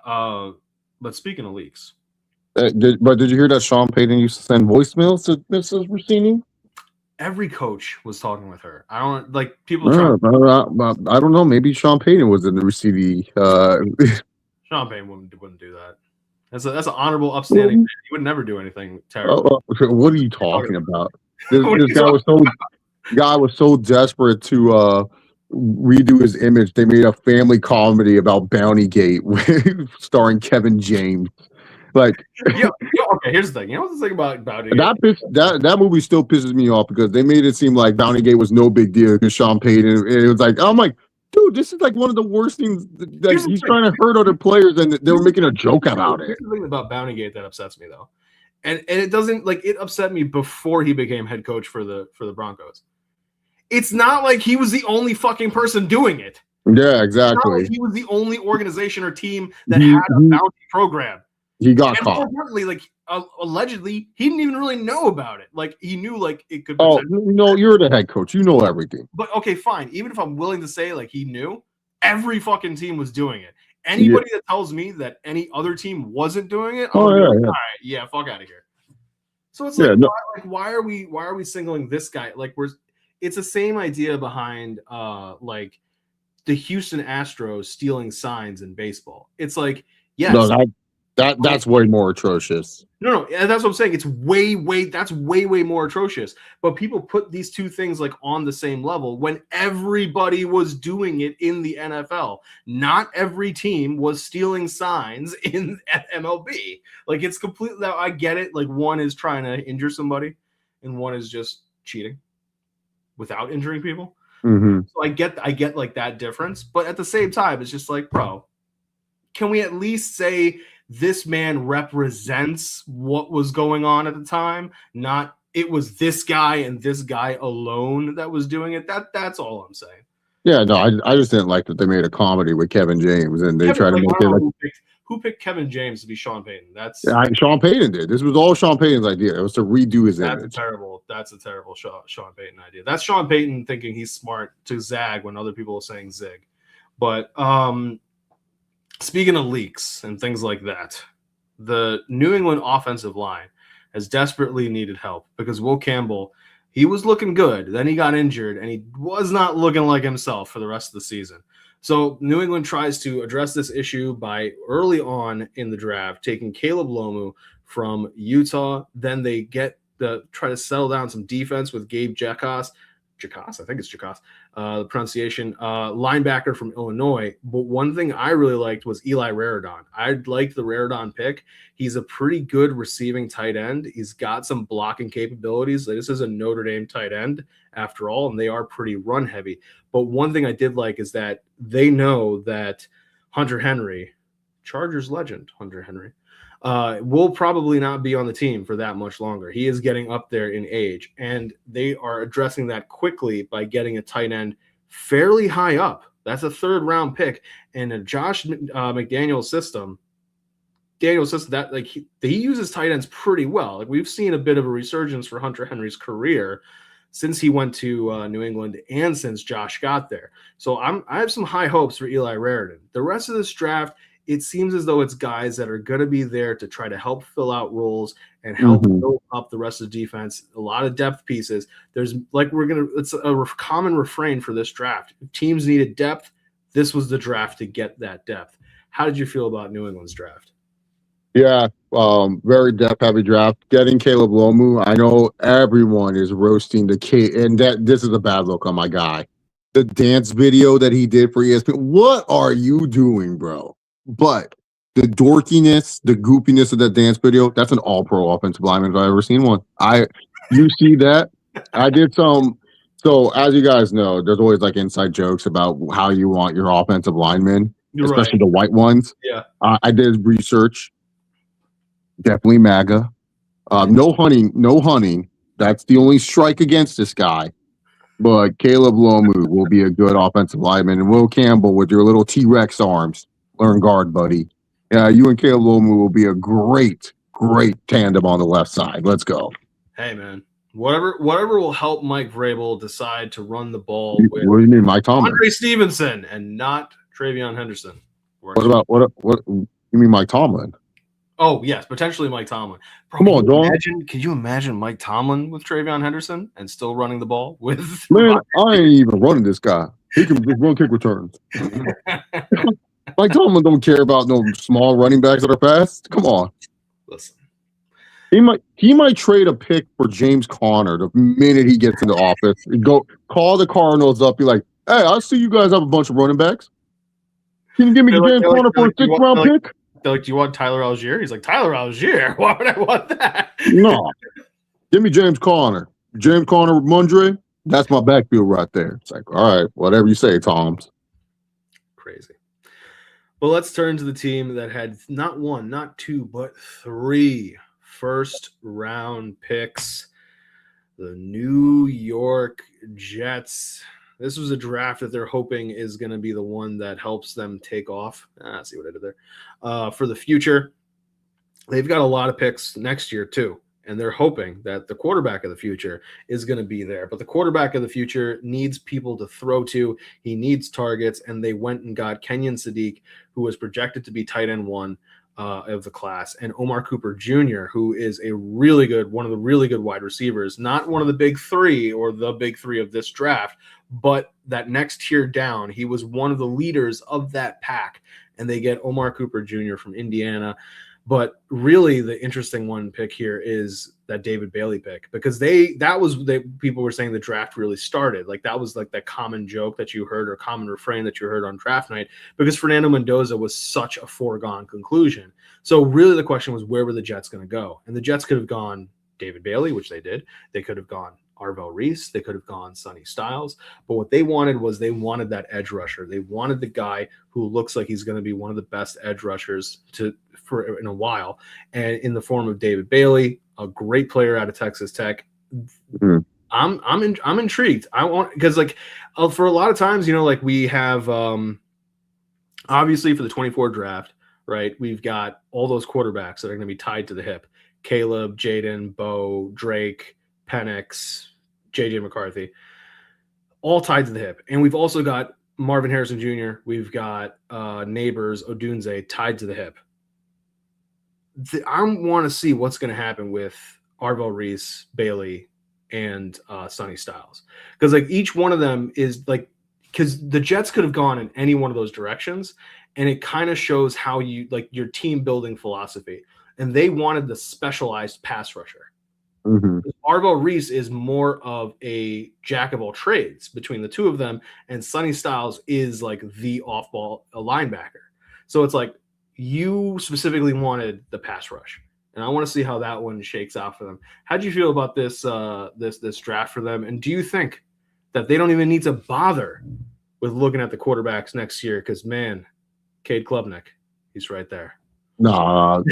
but speaking of leaks, did you hear that Sean Payton used to send voicemails to Mrs. Rossini? Every coach was talking with her. I don't like people. I don't know. Maybe Sean Payton was in the Rossini. Sean Payton wouldn't do that. That's an honorable, upstanding man. He would never do anything terrible. What are you talking about? This guy was so desperate to redo his image. They made a family comedy about Bountygate starring Kevin James. Like, okay, here's the thing. You know what's the thing about Bountygate? That movie still pisses me off because they made it seem like Bountygate was no big deal because Sean Payton. It was like, I'm like, dude, this is like one of the worst things. Like, he's trying to hurt other players, and they were making a joke about it. Here's the thing about Bountygate that upsets me, though, and it doesn't, like, it upset me before he became head coach for the Broncos. It's not like he was the only fucking person doing it. Yeah, exactly. He was the only organization or team that had a bounty program. He got caught. More importantly, like, allegedly, he didn't even really know about it. Like, he knew, like, it could. Oh no, you're the head coach. You know everything. But okay, fine. Even if I'm willing to say, like, he knew, every fucking team was doing it. Anybody that tells me that any other team wasn't doing it, all right, fuck out of here. So it's why are we singling this guy? Like, it's the same idea behind like the Houston Astros stealing signs in baseball. It's like, yes, no, that's way more atrocious. No, that's what I'm saying. It's way more atrocious. But people put these two things like on the same level when everybody was doing it in the NFL. Not every team was stealing signs in MLB. Like, it's completely. I get it. Like, one is trying to injure somebody, and one is just cheating without injuring people. So I get like that difference. But at the same time, it's just like, bro, can we at least say this man represents what was going on at the time? Not it was this guy and this guy alone that was doing it. That's all I'm saying. Yeah, no, I just didn't like that they made a comedy with Kevin James and they tried to make it like. Who picked Kevin James to be Sean Payton? Sean Payton did. This was all Sean Payton's idea. It was to redo his image. That's a terrible Sean Payton idea. That's Sean Payton thinking he's smart to zag when other people are saying zig. But speaking of leaks and things like that, the New England offensive line has desperately needed help because Will Campbell, he was looking good. Then he got injured, and he was not looking like himself for the rest of the season. So New England tries to address this issue by early on in the draft taking Caleb Lomu from Utah. Then they try to settle down some defense with Gabe Jekos, Jacas, I think it's Jacas, the pronunciation, linebacker from Illinois. But one thing I really liked was Eli Raridon. I liked the Raridon pick. He's a pretty good receiving tight end. He's got some blocking capabilities. This is a Notre Dame tight end after all, and they are pretty run heavy. But one thing I did like is that they know that Hunter Henry, Chargers legend Hunter Henry, will probably not be on the team for that much longer. He is getting up there in age, and they are addressing that quickly by getting a tight end fairly high up. That's a third-round pick, and a Josh McDaniels system. That he uses tight ends pretty well. Like we've seen a bit of a resurgence for Hunter Henry's career since he went to New England and since Josh got there. So I have some high hopes for Eli Raridon. The rest of this draft, it seems as though it's guys that are going to be there to try to help fill out roles and help build up the rest of the defense. A lot of depth pieces. There's it's a common refrain for this draft. If teams needed depth, this was the draft to get that depth. How did you feel about New England's draft? Yeah, very depth-heavy draft. Getting Caleb Lomu, I know everyone is roasting and this is a bad look on my guy. The dance video that he did for ESPN, what are you doing, bro? But the dorkiness, the goopiness of that dance video, that's an all-pro offensive lineman if I've ever seen one. You see that? I did some. So as you guys know, there's always like inside jokes about how you want your offensive linemen, especially the white ones. Yeah. I did research. Definitely MAGA. No hunting. That's the only strike against this guy. But Caleb Lomu will be a good offensive lineman. And Will Campbell with your little T-Rex arms. Learn guard, buddy. Yeah, you and Caleb Lomu will be a great tandem on the left side. Let's go. Hey, man. Whatever will help Mike Vrabel decide to run the ball with what do you mean, Mike Tomlin? Andre Stevenson and not Travion Henderson. What you mean Mike Tomlin? Oh, yes, potentially Mike Tomlin. Bro, come on, John. Can you imagine Mike Tomlin with Travion Henderson and still running the ball with? Man, I ain't even running this guy. He can just run kick returns. Mike Tomlin don't care about no small running backs that are fast. Come on. Listen. He might trade a pick for James Conner the minute he gets in the office. Go call the Cardinals up, be like, hey, I see you guys have a bunch of running backs. Can you give me James Conner for a 6th-round pick? They're like, do you want Tyler Algier? He's like, Tyler Algier? Why would I want that? No. Give me James Conner. James Conner with Mundre, that's my backfield right there. It's like, all right, whatever you say, Toms. Crazy. Well, let's turn to the team that had not one, not two, but 3 first-round picks. The New York Jets. This was a draft that they're hoping is going to be the one that helps them take off. See what I did there. For the future, they've got a lot of picks next year too, and they're hoping that the quarterback of the future is going to be there. But the quarterback of the future needs people to throw to. He needs targets, and they went and got Kenyon Sadiq, who was projected to be tight end 1 of the class, and Omar Cooper Jr., who is one of the really good wide receivers, not one of the big 3 or the big 3 of this draft, but that next tier down. He was one of the leaders of that pack, and they get Omar Cooper Jr. from Indiana. But really the interesting one pick here is that David Bailey pick, because people were saying the draft really started. Like that was like that common joke that you heard or common refrain that you heard on draft night, because Fernando Mendoza was such a foregone conclusion. So really the question was, where were the Jets going to go? And the Jets could have gone David Bailey, which they did. They could have gone Arvell Reese. They could have gone Sonny Styles. But what they wanted was that edge rusher. They wanted the guy who looks like he's going to be one of the best edge rushers for in a while, and in the form of David Bailey, a great player out of Texas Tech. Mm-hmm. I'm intrigued. I want, because for a lot of times, like we have obviously for the 24 draft, right? We've got all those quarterbacks that are going to be tied to the hip: Caleb, Jaden, Bo, Drake, Penix, JJ McCarthy, all tied to the hip. And we've also got Marvin Harrison Jr. We've got Neighbors, Odunze tied to the hip. I want to see what's going to happen with Arvell Reese, Bailey, and Sonny Styles. Because each one of them is because the Jets could have gone in any one of those directions, and it kind of shows how you your team building philosophy. And they wanted the specialized pass rusher. Mm-hmm. Arvo Reese is more of a jack of all trades between the two of them, and Sonny Styles is like the off-ball linebacker. So it's like you specifically wanted the pass rush, and I want to see how that one shakes out for them. How do you feel about this draft for them? And do you think that they don't even need to bother with looking at the quarterbacks next year? Because man, Cade Klubnik, he's right there. Nah,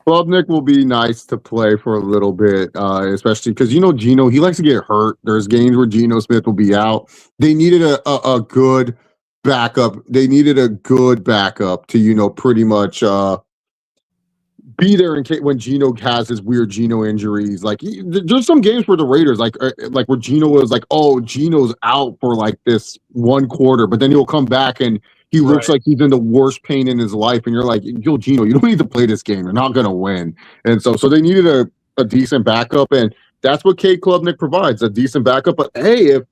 Klubnik will be nice to play for a little bit, especially because Geno, he likes to get hurt. There's games where Geno Smith will be out. They needed a good backup. They needed a good backup to pretty much be there in case when Geno has his weird Geno injuries. Like there's some games where the Raiders like where Geno was like, oh, Geno's out for like this one quarter, but then he'll come back and he looks like he's in the worst pain in his life, and you're like, yo, Geno, you don't need to play this game. You're not gonna win. And so they needed a decent backup, and that's what Cade Klubnik provides, a decent backup. But hey, if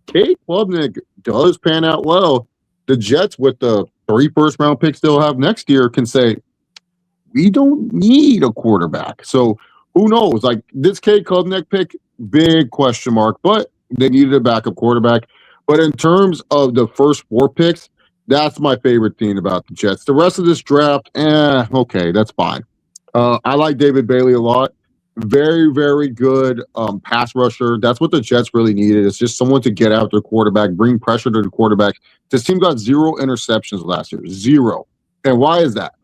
Cade Klubnik does pan out well, the Jets with the 3 first-round picks they'll have next year can say, we don't need a quarterback. So who knows? Like this Cade Klubnik pick, big question mark, but they needed a backup quarterback. But in terms of the first 4 picks, that's my favorite thing about the Jets. The rest of this draft, okay, that's fine. I like David Bailey a lot. Very, very good pass rusher. That's what the Jets really needed. It's just someone to get after the quarterback, bring pressure to the quarterback. This team got 0 interceptions last year. 0. And why is that?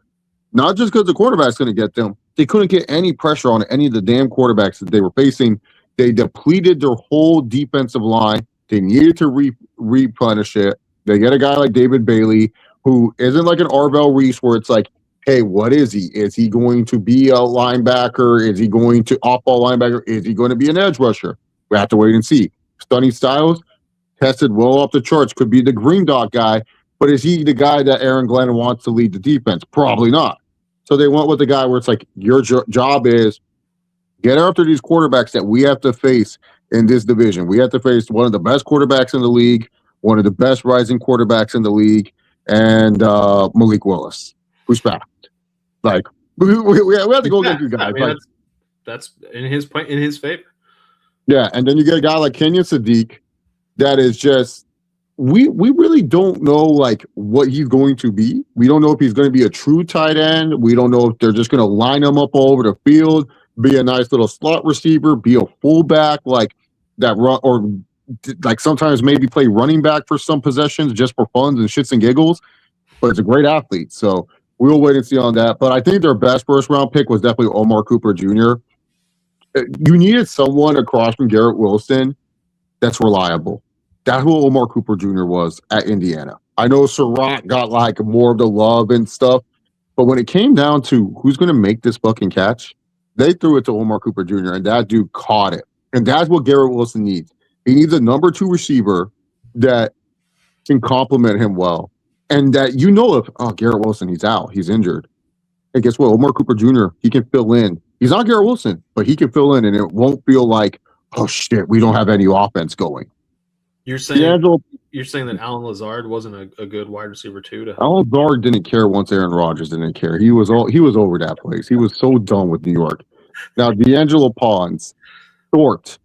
Not just because the quarterback's going to get them. They couldn't get any pressure on any of the damn quarterbacks that they were facing. They depleted their whole defensive line. They needed to replenish it. They get a guy like David Bailey, who isn't like an Arvell Reese, where it's like, hey, what is he? Is he going to be a linebacker? Is he going to off-ball linebacker? Is he going to be an edge rusher? We have to wait and see. Sonny Styles tested well off the charts. Could be the green dot guy, but is he the guy that Aaron Glenn wants to lead the defense? Probably not. So they went with the guy where it's like, your job is get after these quarterbacks that we have to face in this division. We have to face one of the best quarterbacks in the league, one of the best rising quarterbacks in the league, and Malik Willis, who's fast. Like we have to go against these guys. I mean, that's in his favor. Yeah, and then you get a guy like Kenyon Sadiq that is just we really don't know like what he's going to be. We don't know if he's going to be a true tight end. We don't know if they're just going to line him up all over the field, be a nice little slot receiver, be a fullback like that run, or like sometimes maybe play running back for some possessions just for fun and shits and giggles. But it's a great athlete, so we'll wait and see on that. But I think their best first round pick was definitely Omar Cooper Jr. You needed someone across from Garrett Wilson that's reliable. That's who Omar Cooper Jr. was at Indiana. I know Surratt got like more of the love and stuff, but when it came down to who's going to make this fucking catch, they threw it to Omar Cooper Jr. and that dude caught it. And that's what Garrett Wilson needs. He needs a number 2 receiver that can complement him well. And that if Garrett Wilson, he's out, he's injured. And guess what? Omar Cooper Jr., he can fill in. He's not Garrett Wilson, but he can fill in, and it won't feel like, oh shit, we don't have any offense going. You're saying that Alan Lazard wasn't a good wide receiver too? Alan Lazard didn't care once Aaron Rodgers didn't care. He was over that place. He was so done with New York. Now D'Angelo Pons, short.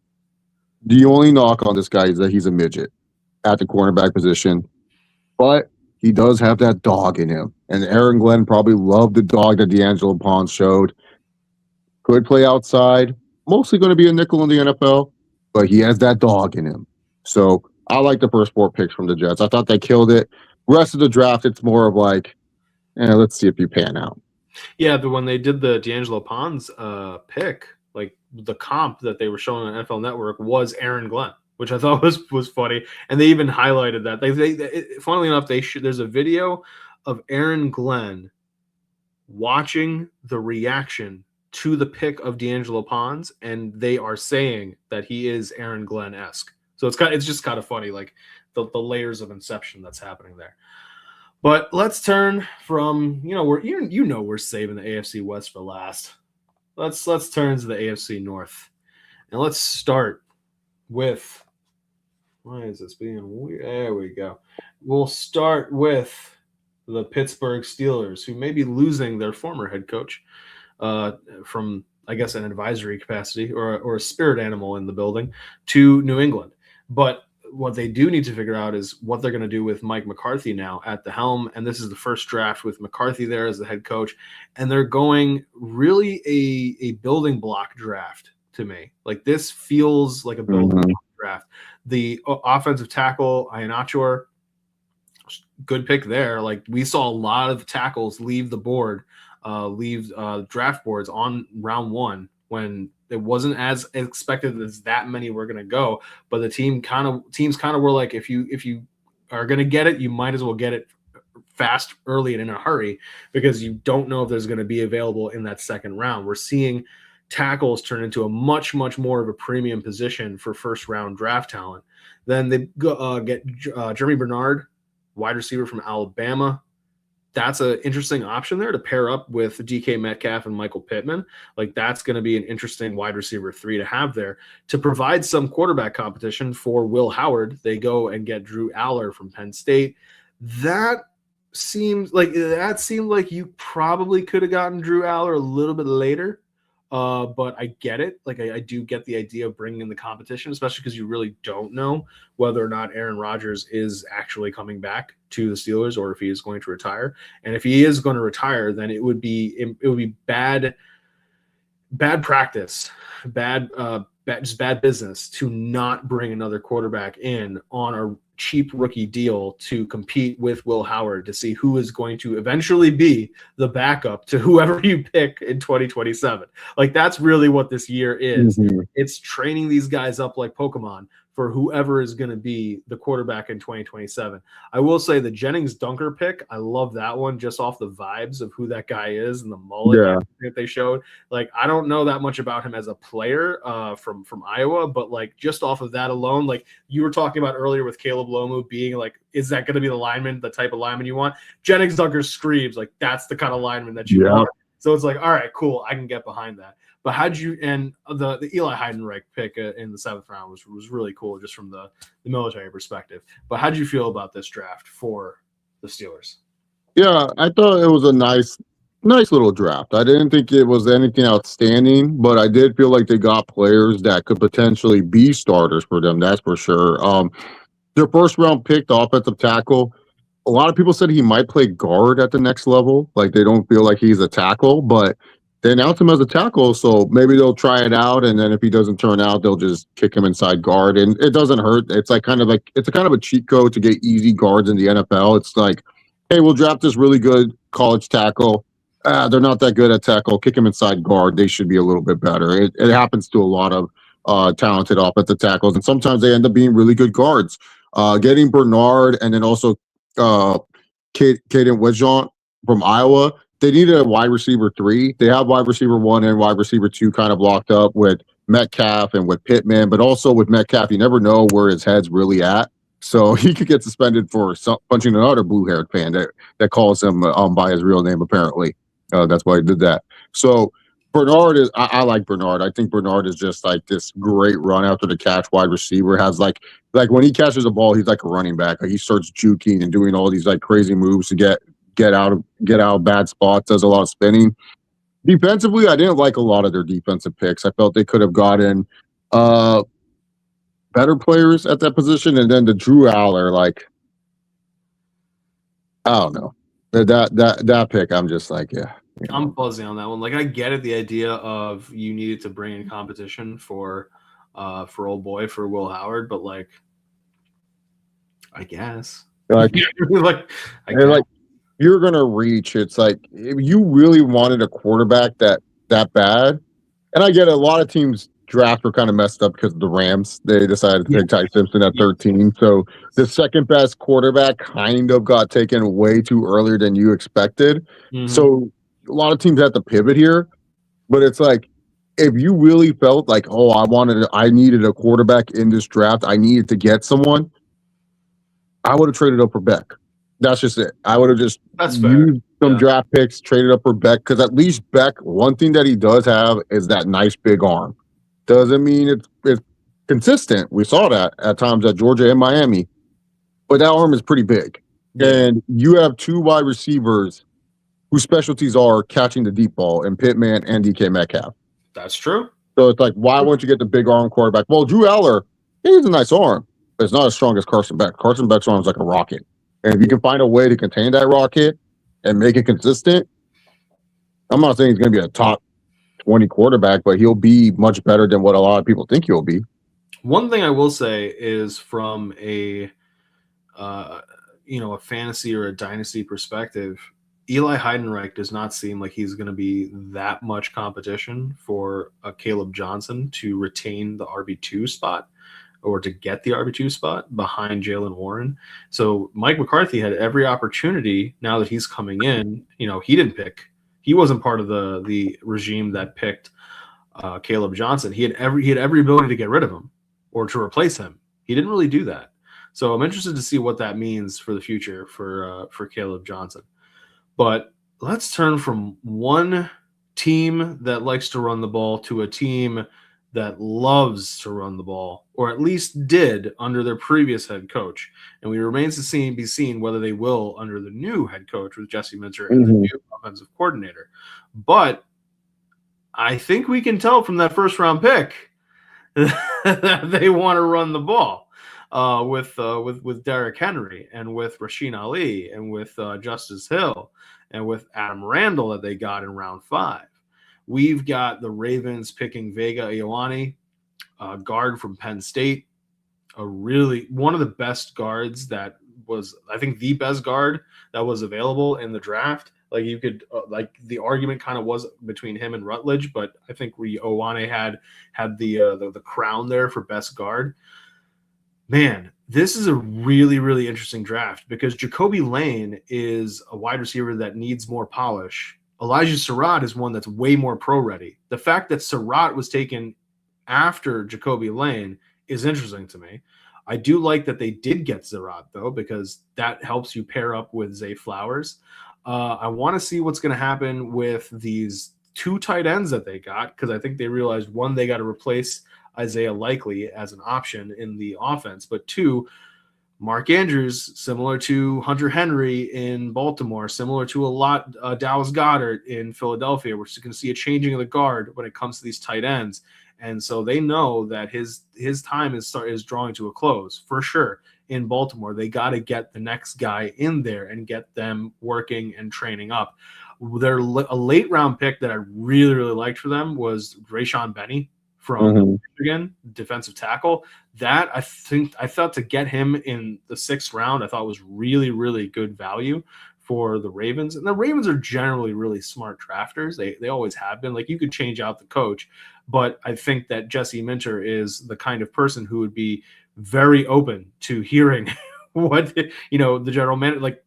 The only knock on this guy is that he's a midget at the cornerback position, but he does have that dog in him. And Aaron Glenn probably loved the dog that D'Angelo Pons showed. Could play outside, mostly going to be a nickel in the NFL, but he has that dog in him. So I like the first 4 picks from the Jets. I thought they killed it. Rest of the draft, it's more of like, let's see if you pan out. Yeah, but when they did the D'Angelo Pons pick, like the comp that they were showing on NFL Network was Aaron Glenn, which I thought was funny, and they even highlighted that. Funnily enough, there's a video of Aaron Glenn watching the reaction to the pick of D'Angelo Pons, and they are saying that he is Aaron Glenn-esque. So it's just kind of funny, like the layers of inception that's happening there. But let's turn from we're saving the AFC West for last. Let's turn to the AFC North, and let's start with. Why is this being weird? There we go. We'll start with the Pittsburgh Steelers, who may be losing their former head coach from I guess, an advisory capacity or a spirit animal in the building to New England. But what they do need to figure out is what they're going to do with Mike McCarthy now at the helm. And this is the first draft with McCarthy there as the head coach. And they're going really a building block draft to me. Like, this feels like a building block draft. The offensive tackle, Iheanacho, good pick there. Like, we saw a lot of tackles leave the board, leave draft boards on round one when it wasn't as expected as that many were going to go. But the teams kind of were like, if you are going to get it, you might as well get it fast, early, and in a hurry, because you don't know if there's going to be available in that second round. We're seeing tackles turn into a much more of a premium position for first round draft talent. Then they get Jeremy Bernard, wide receiver from Alabama. That's an interesting option there to pair up with DK Metcalf and Michael Pittman. Like, that's going to be an interesting wide receiver 3 to have there to provide some quarterback competition for Will Howard. They go and get Drew Aller from Penn State. That seemed like you probably could have gotten Drew Aller a little bit later. But I get it. Like, I do get the idea of bringing in the competition, especially because you really don't know whether or not Aaron Rodgers is actually coming back to the Steelers or if he is going to retire. And if he is going to retire, then it would be bad practice, just bad business to not bring another quarterback in on a cheap rookie deal to compete with Will Howard to see who is going to eventually be the backup to whoever you pick in 2027. Like, that's really what this year is. Mm-hmm. It's training these guys up like Pokemon for whoever is going to be the quarterback in 2027. I will say the Jennings Dunker pick, I love that one just off the vibes of who that guy is and the mullet that they showed. Like, I don't know that much about him as a player from Iowa, but like, just off of that alone, like you were talking about earlier with Caleb Lomu being like, is that going to be the type of lineman you want? Jennings Dunker screams like that's the kind of lineman that you want. So it's like, all right, cool, I can get behind that. But how'd you, and the Eli Heidenreich pick in the 7th round was really cool just from the military perspective. But how'd you feel about this draft for the Steelers? Yeah, I thought it was a nice little draft. I didn't think it was anything outstanding, but I did feel like they got players that could potentially be starters for them. That's for sure. Their first round pick, the offensive tackle, a lot of people said he might play guard at the next level. Like, they don't feel like he's a tackle, but they announced him as a tackle, so maybe they'll try it out, and then if he doesn't turn out, they'll just kick him inside guard, and it doesn't hurt. It's a kind of a cheat code to get easy guards in the NFL. It's like, hey, we'll draft this really good college tackle. They're not that good at tackle. Kick him inside guard. They should be a little bit better. It happens to a lot of talented offensive tackles, and sometimes they end up being really good guards. Getting Bernard and then also Caden Wedgeant from Iowa, they needed a wide receiver 3. They have wide receiver 1 and wide receiver 2 kind of locked up with Metcalf and with Pittman, but also with Metcalf, you never know where his head's really at. So he could get suspended for punching another blue-haired fan that calls him by his real name, apparently. That's why he did that. So Bernard is, I like Bernard. I think Bernard is just like this great run after the catch wide receiver. Has like when he catches a ball, he's like a running back. Like, he starts juking and doing all these like crazy moves to get out of bad spots. Does a lot of spinning. Defensively, I didn't like a lot of their defensive picks. I felt they could have gotten better players at that position. And then the Drew Aller, like, I don't know. That pick, I'm just like, yeah. I'm fuzzy on that one. Like, I get it, the idea of you needed to bring in competition for old boy, for Will Howard, but like, I guess. Like, you're gonna reach. It's like, if you really wanted a quarterback that bad, and I get it, a lot of teams draft were kind of messed up because of the Rams. They decided to take Ty Simpson at 13. So the second best quarterback kind of got taken way too earlier than you expected. Mm-hmm. So a lot of teams had to pivot here, but it's like, if you really felt like, oh, I needed a quarterback in this draft, I needed to get someone, I would have traded up for Beck. That's just it. I would have just used some draft picks, traded up for Beck, because at least Beck, one thing that he does have is that nice big arm. Doesn't mean it's consistent. We saw that at times at Georgia and Miami, but that arm is pretty big. Yeah. And you have 2 wide receivers whose specialties are catching the deep ball, and Pittman and DK Metcalf. That's true. So it's like, why wouldn't you get the big arm quarterback? Well, Drew Aller, he's a nice arm, but it's not as strong as Carson Beck. Carson Beck's arm is like a rocket. And if you can find a way to contain that rocket and make it consistent, I'm not saying he's going to be a top 20 quarterback, but he'll be much better than what a lot of people think he'll be. One thing I will say is from a fantasy or a dynasty perspective, Eli Heidenreich does not seem like he's going to be that much competition for Caleb Johnson to retain the RB2 spot or to get the RB2 spot behind Jalen Warren. So Mike McCarthy had every opportunity now that he's coming in. He wasn't part of the regime that picked Caleb Johnson. He had every ability to get rid of him or to replace him. He didn't really do that. So I'm interested to see what that means for the future for Caleb Johnson. But let's turn from one team that likes to run the ball to a team that loves to run the ball, or at least did under their previous head coach. And we remains to be seen whether they will under the new head coach with Jesse Minter and the new offensive coordinator. But I think we can tell from that first round pick that they want to run the ball. With Derrick Henry and with Rasheen Ali and with Justice Hill and with Adam Randall that they got in round 5. We've got the Ravens picking Vega Ioane, guard from Penn State, one of the best guards that was, I think, the best guard that was available in the draft. Like you could, the argument kind of was between him and Rutledge, but I think Ioane had the crown there for best guard. Man, this is a really, really interesting draft because Jacoby Lane is a wide receiver that needs more polish. Elijah Surratt is one that's way more pro-ready. The fact that Surratt was taken after Jacoby Lane is interesting to me. I do like that they did get Surratt, though, because that helps you pair up with Zay Flowers. I want to see what's going to happen with these 2 tight ends that they got because I think they realized, one, they got to replace Isaiah Likely as an option in the offense, but 2, Mark Andrews, similar to Hunter Henry in Baltimore, similar to Dallas Goedert in Philadelphia. We're just going to see a changing of the guard when it comes to these tight ends, and so they know that his time is drawing to a close for sure. In Baltimore, they got to get the next guy in there and get them working and training up. A late round pick that I really, really liked for them was Rayshawn Benny from Michigan, defensive tackle. That I thought to get him in the 6th round, I thought was really, really good value for the Ravens. And the Ravens are generally really smart drafters. They always have been. Like, you could change out the coach, but I think that Jesse Minter is the kind of person who would be very open to hearing what, the general manager, like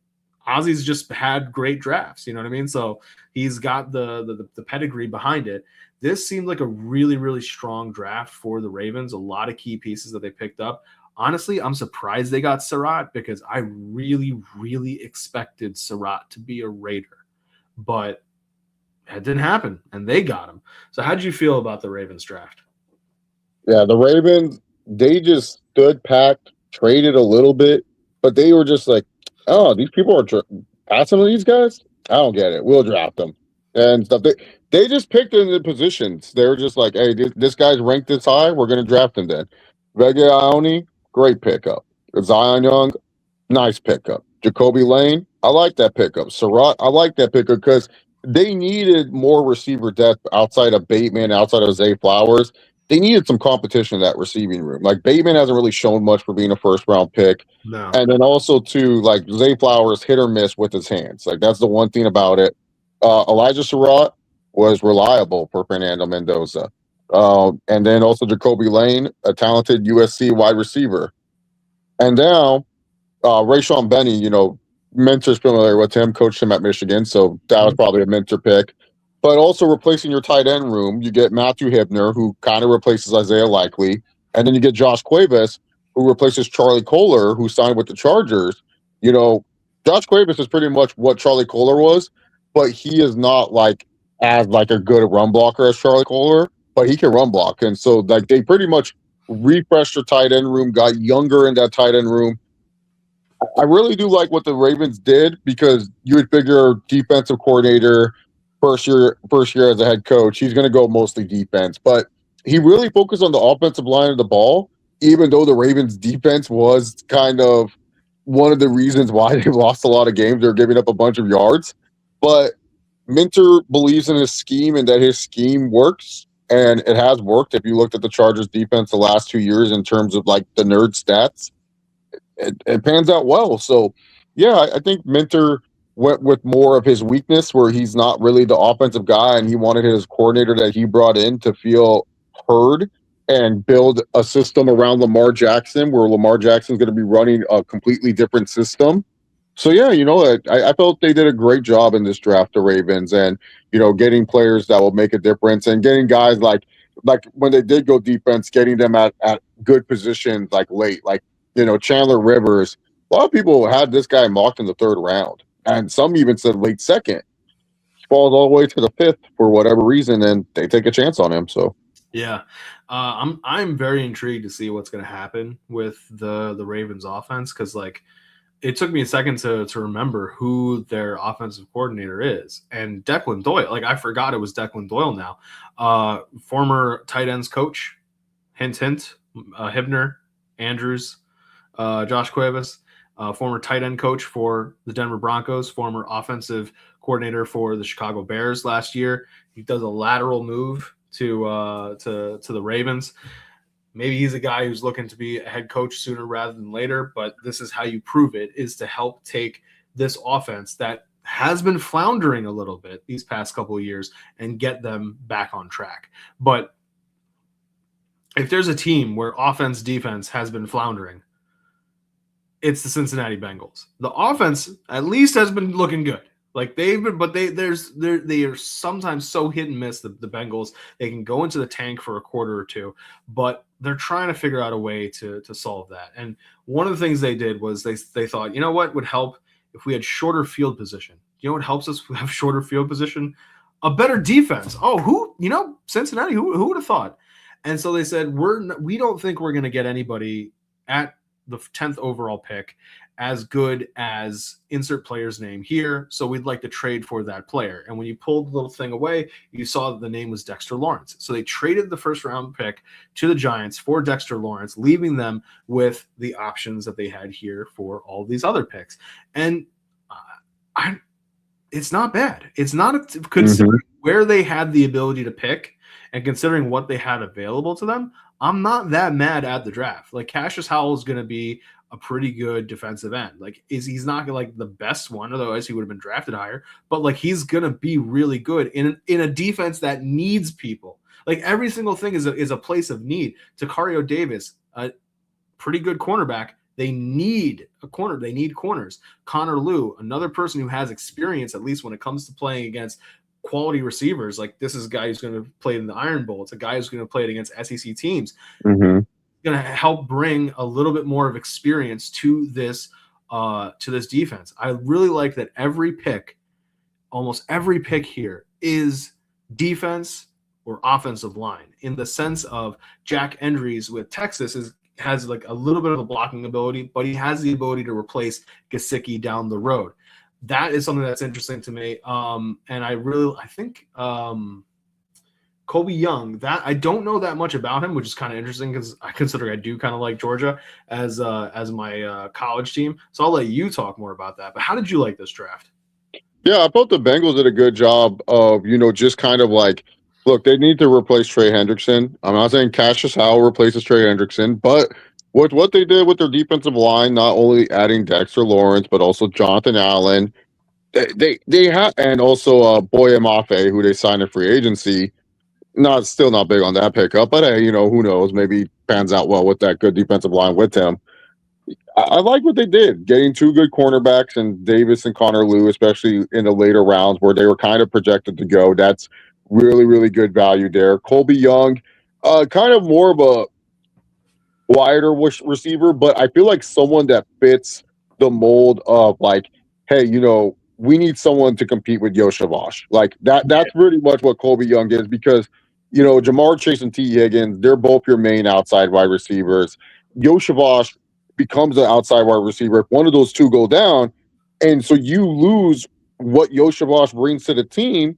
Ozzy's just had great drafts, you know what I mean? So he's got the pedigree behind it. This seemed like a really, really strong draft for the Ravens. A lot of key pieces that they picked up. Honestly, I'm surprised they got Surratt because I really, really expected Surratt to be a Raider. But it didn't happen, and they got him. So how did you feel about the Ravens draft? Yeah, the Ravens, they just stood packed, traded a little bit, but they were just like, oh, these people are passing to these guys? I don't get it. We'll draft them. And stuff. They just picked in the positions. They were just like, hey, this guy's ranked this high. We're going to draft him then. Vega Ioane, great pickup. Zion Young, nice pickup. Jacoby Lane, I like that pickup. Surratt, I like that pickup because they needed more receiver depth outside of Bateman, outside of Zay Flowers. They needed some competition in that receiving room. Like, Bateman hasn't really shown much for being a first-round pick. No. And then also, too, like, Zay Flowers hit or miss with his hands. Like, that's the one thing about it. Elijah Surratt was reliable for Fernando Mendoza. And then also Jacoby Lane, a talented USC wide receiver. And now, Rayshawn Benny, Minter's familiar with him, coached him at Michigan, so that was probably a Minter pick. But also replacing your tight end room, you get Matthew Hibner, who kind of replaces Isaiah Likely. And then you get Josh Cuevas, who replaces Charlie Kohler, who signed with the Chargers. Josh Cuevas is pretty much what Charlie Kohler was, but he is not as a good run blocker as Charlie Kohler, but he can run block. And so they pretty much refreshed their tight end room, got younger in that tight end room. I really do like what the Ravens did because you would figure defensive coordinator, first year as a head coach, he's going to go mostly defense. But he really focused on the offensive line of the ball, even though the Ravens' defense was kind of one of the reasons why they lost a lot of games. They're giving up a bunch of yards. But Minter believes in his scheme and that his scheme works. And it has worked. If you looked at the Chargers defense the last 2 years in terms of like the nerd stats, it pans out well. So, yeah, I think Minter went with more of his weakness where he's not really the offensive guy and he wanted his coordinator that he brought in to feel heard and build a system around Lamar Jackson where Lamar Jackson's going to be running a completely different system. So, yeah, I felt they did a great job in this draft, the Ravens, and, getting players that will make a difference and getting guys like when they did go defense, getting them at good positions like late, like, Chandler Rivers. A lot of people had this guy mocked in the third round, and some even said late second. He falls all the way to the fifth for whatever reason, and they take a chance on him. So, yeah, I'm very intrigued to see what's going to happen with the Ravens offense because it took me a second to remember who their offensive coordinator is, and Declan Doyle. I forgot it was Declan Doyle now, former tight ends coach. Hint, hint. Hibner, Andrews. Josh Cuevas, former tight end coach for the Denver Broncos, former offensive coordinator for the Chicago Bears last year. He does a lateral move to the Ravens. Maybe he's a guy who's looking to be a head coach sooner rather than later, but this is how you prove it, is to help take this offense that has been floundering a little bit these past couple of years and get them back on track. But if there's a team where offense, defense has been floundering, it's the Cincinnati Bengals. The offense at least has been looking good. They've been, but they are sometimes so hit and miss. The Bengals, they can go into the tank for a quarter or two, but they're trying to figure out a way to solve that. And one of the things they did was they thought, you know what would help if we had shorter field position. You know what helps us have shorter field position? A better defense. Oh, Cincinnati? Who would have thought? And so they said we don't think we're going to get anybody at the 10th overall pick as good as insert player's name here. So we'd like to trade for that player. And when you pulled the little thing away, you saw that the name was Dexter Lawrence. So they traded the first round pick to the Giants for Dexter Lawrence, leaving them with the options that they had here for all these other picks. And it's not bad. It's not considering where they had the ability to pick and considering what they had available to them. I'm not that mad at the draft. Cassius Howell is going to be a pretty good defensive end. He's not the best one, otherwise he would have been drafted higher. But he's going to be really good in a defense that needs people. Every single thing is a place of need. Takario Davis, a pretty good cornerback. They need a corner. They need corners. Connor Liu, another person who has experience, at least when it comes to playing against quality receivers. This is a guy who's going to play in the Iron Bowl. It's a guy who's going to play it against SEC teams. Going to help bring a little bit more of experience to this defense. I really like that almost every pick here is defense or offensive line, in the sense of Jack Endries with Texas has a little bit of a blocking ability, but he has the ability to replace Gesicki down the road. That is something that's interesting to me. And I think Colby Young, that I don't know that much about him, which is kind of interesting because I consider I do kind of like Georgia as my college team. So I'll let you talk more about that. But how did you like this draft? Yeah, I thought the Bengals did a good job of, just kind of look, they need to replace Trey Hendrickson. I'm not saying Cassius Howell replaces Trey Hendrickson, but with what they did with their defensive line, not only adding Dexter Lawrence, but also Jonathan Allen, they have, and also Boye Mafe, who they signed in free agency. Still not big on that pickup, but hey, who knows? Maybe pans out well with that good defensive line with him. I like what they did, getting two good cornerbacks and Davis and Connor Liu, especially in the later rounds where they were kind of projected to go. That's really, really good value there. Colby Young, kind of more of a wider receiver, but I feel like someone that fits the mold of hey, we need someone to compete with Yoshavash. That's pretty much what Colby Young is, because Jamar Chase and T. Higgins, they're both your main outside wide receivers. Yoshavash becomes an outside wide receiver if one of those two go down, and so you lose what Yoshavash brings to the team.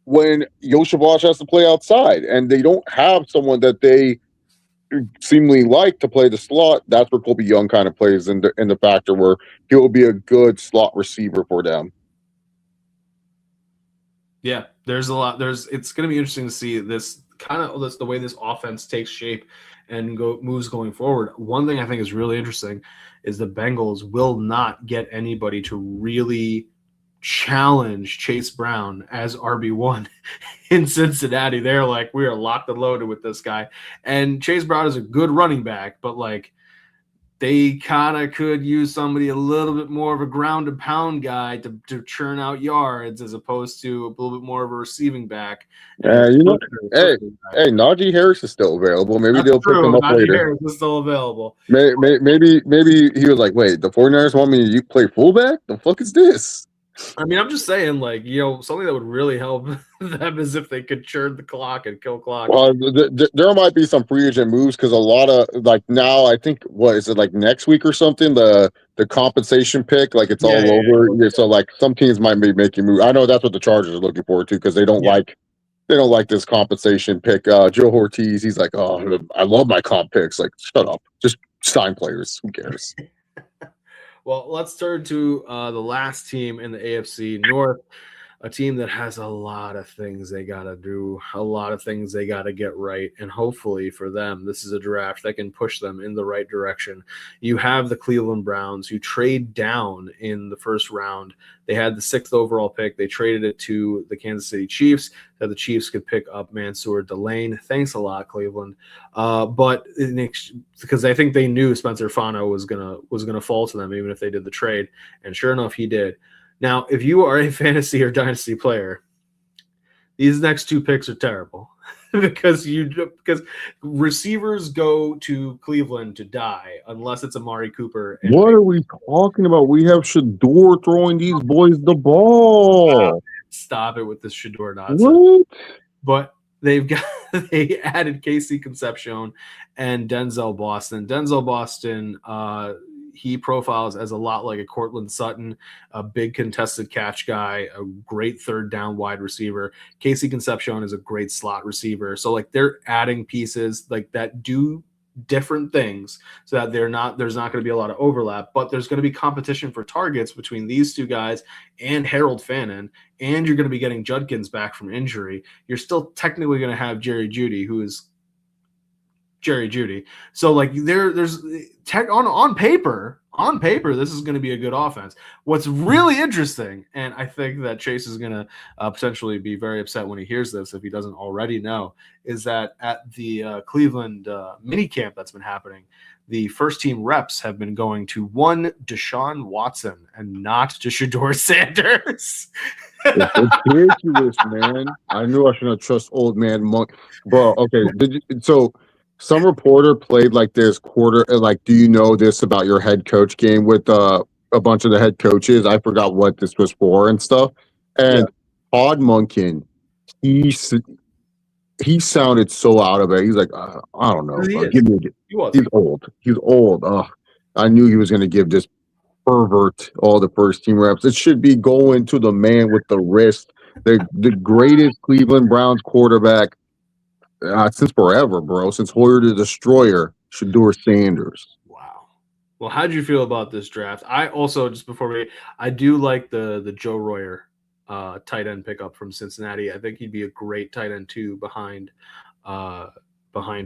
when Yoshibosh has to play outside and they don't have someone that they seemingly like to play the slot, that's where Colby Young kind of plays in the factor where he will be a good slot receiver for them. Yeah, there's a lot. It's going to be interesting to see this kind of the way this offense takes shape and moves going forward. One thing I think is really interesting is the Bengals will not get anybody to really challenge Chase Brown as RB1 in Cincinnati. They're like, we are locked and loaded with this guy. And Chase Brown is a good running back, but like they kind of could use somebody a little bit more of a ground and pound guy to churn out yards as opposed to a little bit more of a receiving back. Hey, Najee Harris is still available. Maybe they'll pick him up Najee later. Harris is still available. Maybe he was like, wait, the 49ers want me to play fullback? The fuck is this? I mean, I'm just saying, like, something that would really help them is if they could churn the clock and kill clock. Well, there might be some free agent moves because a lot of like now, I think what is it like next week or something? The compensation pick, like it's all over. Yeah, so like some teams might be making moves. I know that's what the Chargers are looking forward to because they don't like this compensation pick. Joe Ortiz, he's like, oh, I love my comp picks. Like, shut up, just sign players. Who cares? Well, let's turn to the last team in the AFC North, a team that has a lot of things they got to do, a lot of things they got to get right. And hopefully for them, this is a draft that can push them in the right direction. You have the Cleveland Browns who trade down in the first round. They had the 6th overall pick. They traded it to the Kansas City Chiefs that the Chiefs could pick up Mansour Delane. Thanks a lot, Cleveland. But because I think they knew Spencer Fano was gonna fall to them even if they did the trade, and sure enough, he did. Now, if you are a fantasy or dynasty player, these next 2 picks are terrible because receivers go to Cleveland to die unless it's Amari Cooper. What are we talking about? We have Shador throwing these boys the ball. Stop it with this Shador nonsense. What? But they added Casey Concepcion and Denzel Boston. Denzel Boston, he profiles as a lot like a Cortland Sutton, a big contested catch guy, a great 3rd down wide receiver. Casey Concepcion is a great slot receiver. So like they're adding pieces like that do different things so that there's not going to be a lot of overlap, but there's going to be competition for targets between these 2 guys and Harold Fannin, and you're going to be getting Judkins back from injury. You're still technically going to have Jerry Jeudy, who is Jerry Jeudy. So like there's tech on paper, this is going to be a good offense. What's really interesting, and I think that Chase is going to potentially be very upset when he hears this, if he doesn't already know, is that at the Cleveland mini camp that's been happening, the first team reps have been going to one Deshaun Watson and not to Shador Sanders. It's ridiculous, man. I knew I shouldn't trust old man Monk. Bro, okay. So some reporter played like this quarter, like, do you know this about your head coach game with a bunch of the head coaches? I forgot what this was for and stuff. And Todd Monken, he sounded so out of it. He's like, I don't know. He's old. He's old. I knew he was going to give this pervert all the first team reps. It should be going to the man with the wrist, the greatest Cleveland Browns quarterback since forever, bro. Since Hoyer the Destroyer, Shador Sanders. Wow. Well, how'd you feel about this draft? I also, just before I do like the Joe Royer tight end pickup from Cincinnati. I think he'd be a great tight end too behind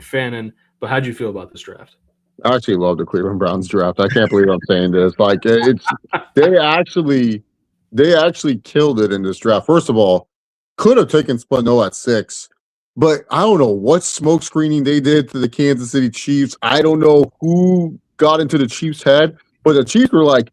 Fannin. But how'd you feel about this draft? I actually love the Cleveland Browns draft. I can't believe I'm saying this. Like they actually killed it in this draft. First of all, could have taken Spano at 6. But I don't know what smoke screening they did to the Kansas City Chiefs. I don't know who got into the Chiefs' head, but the Chiefs were like,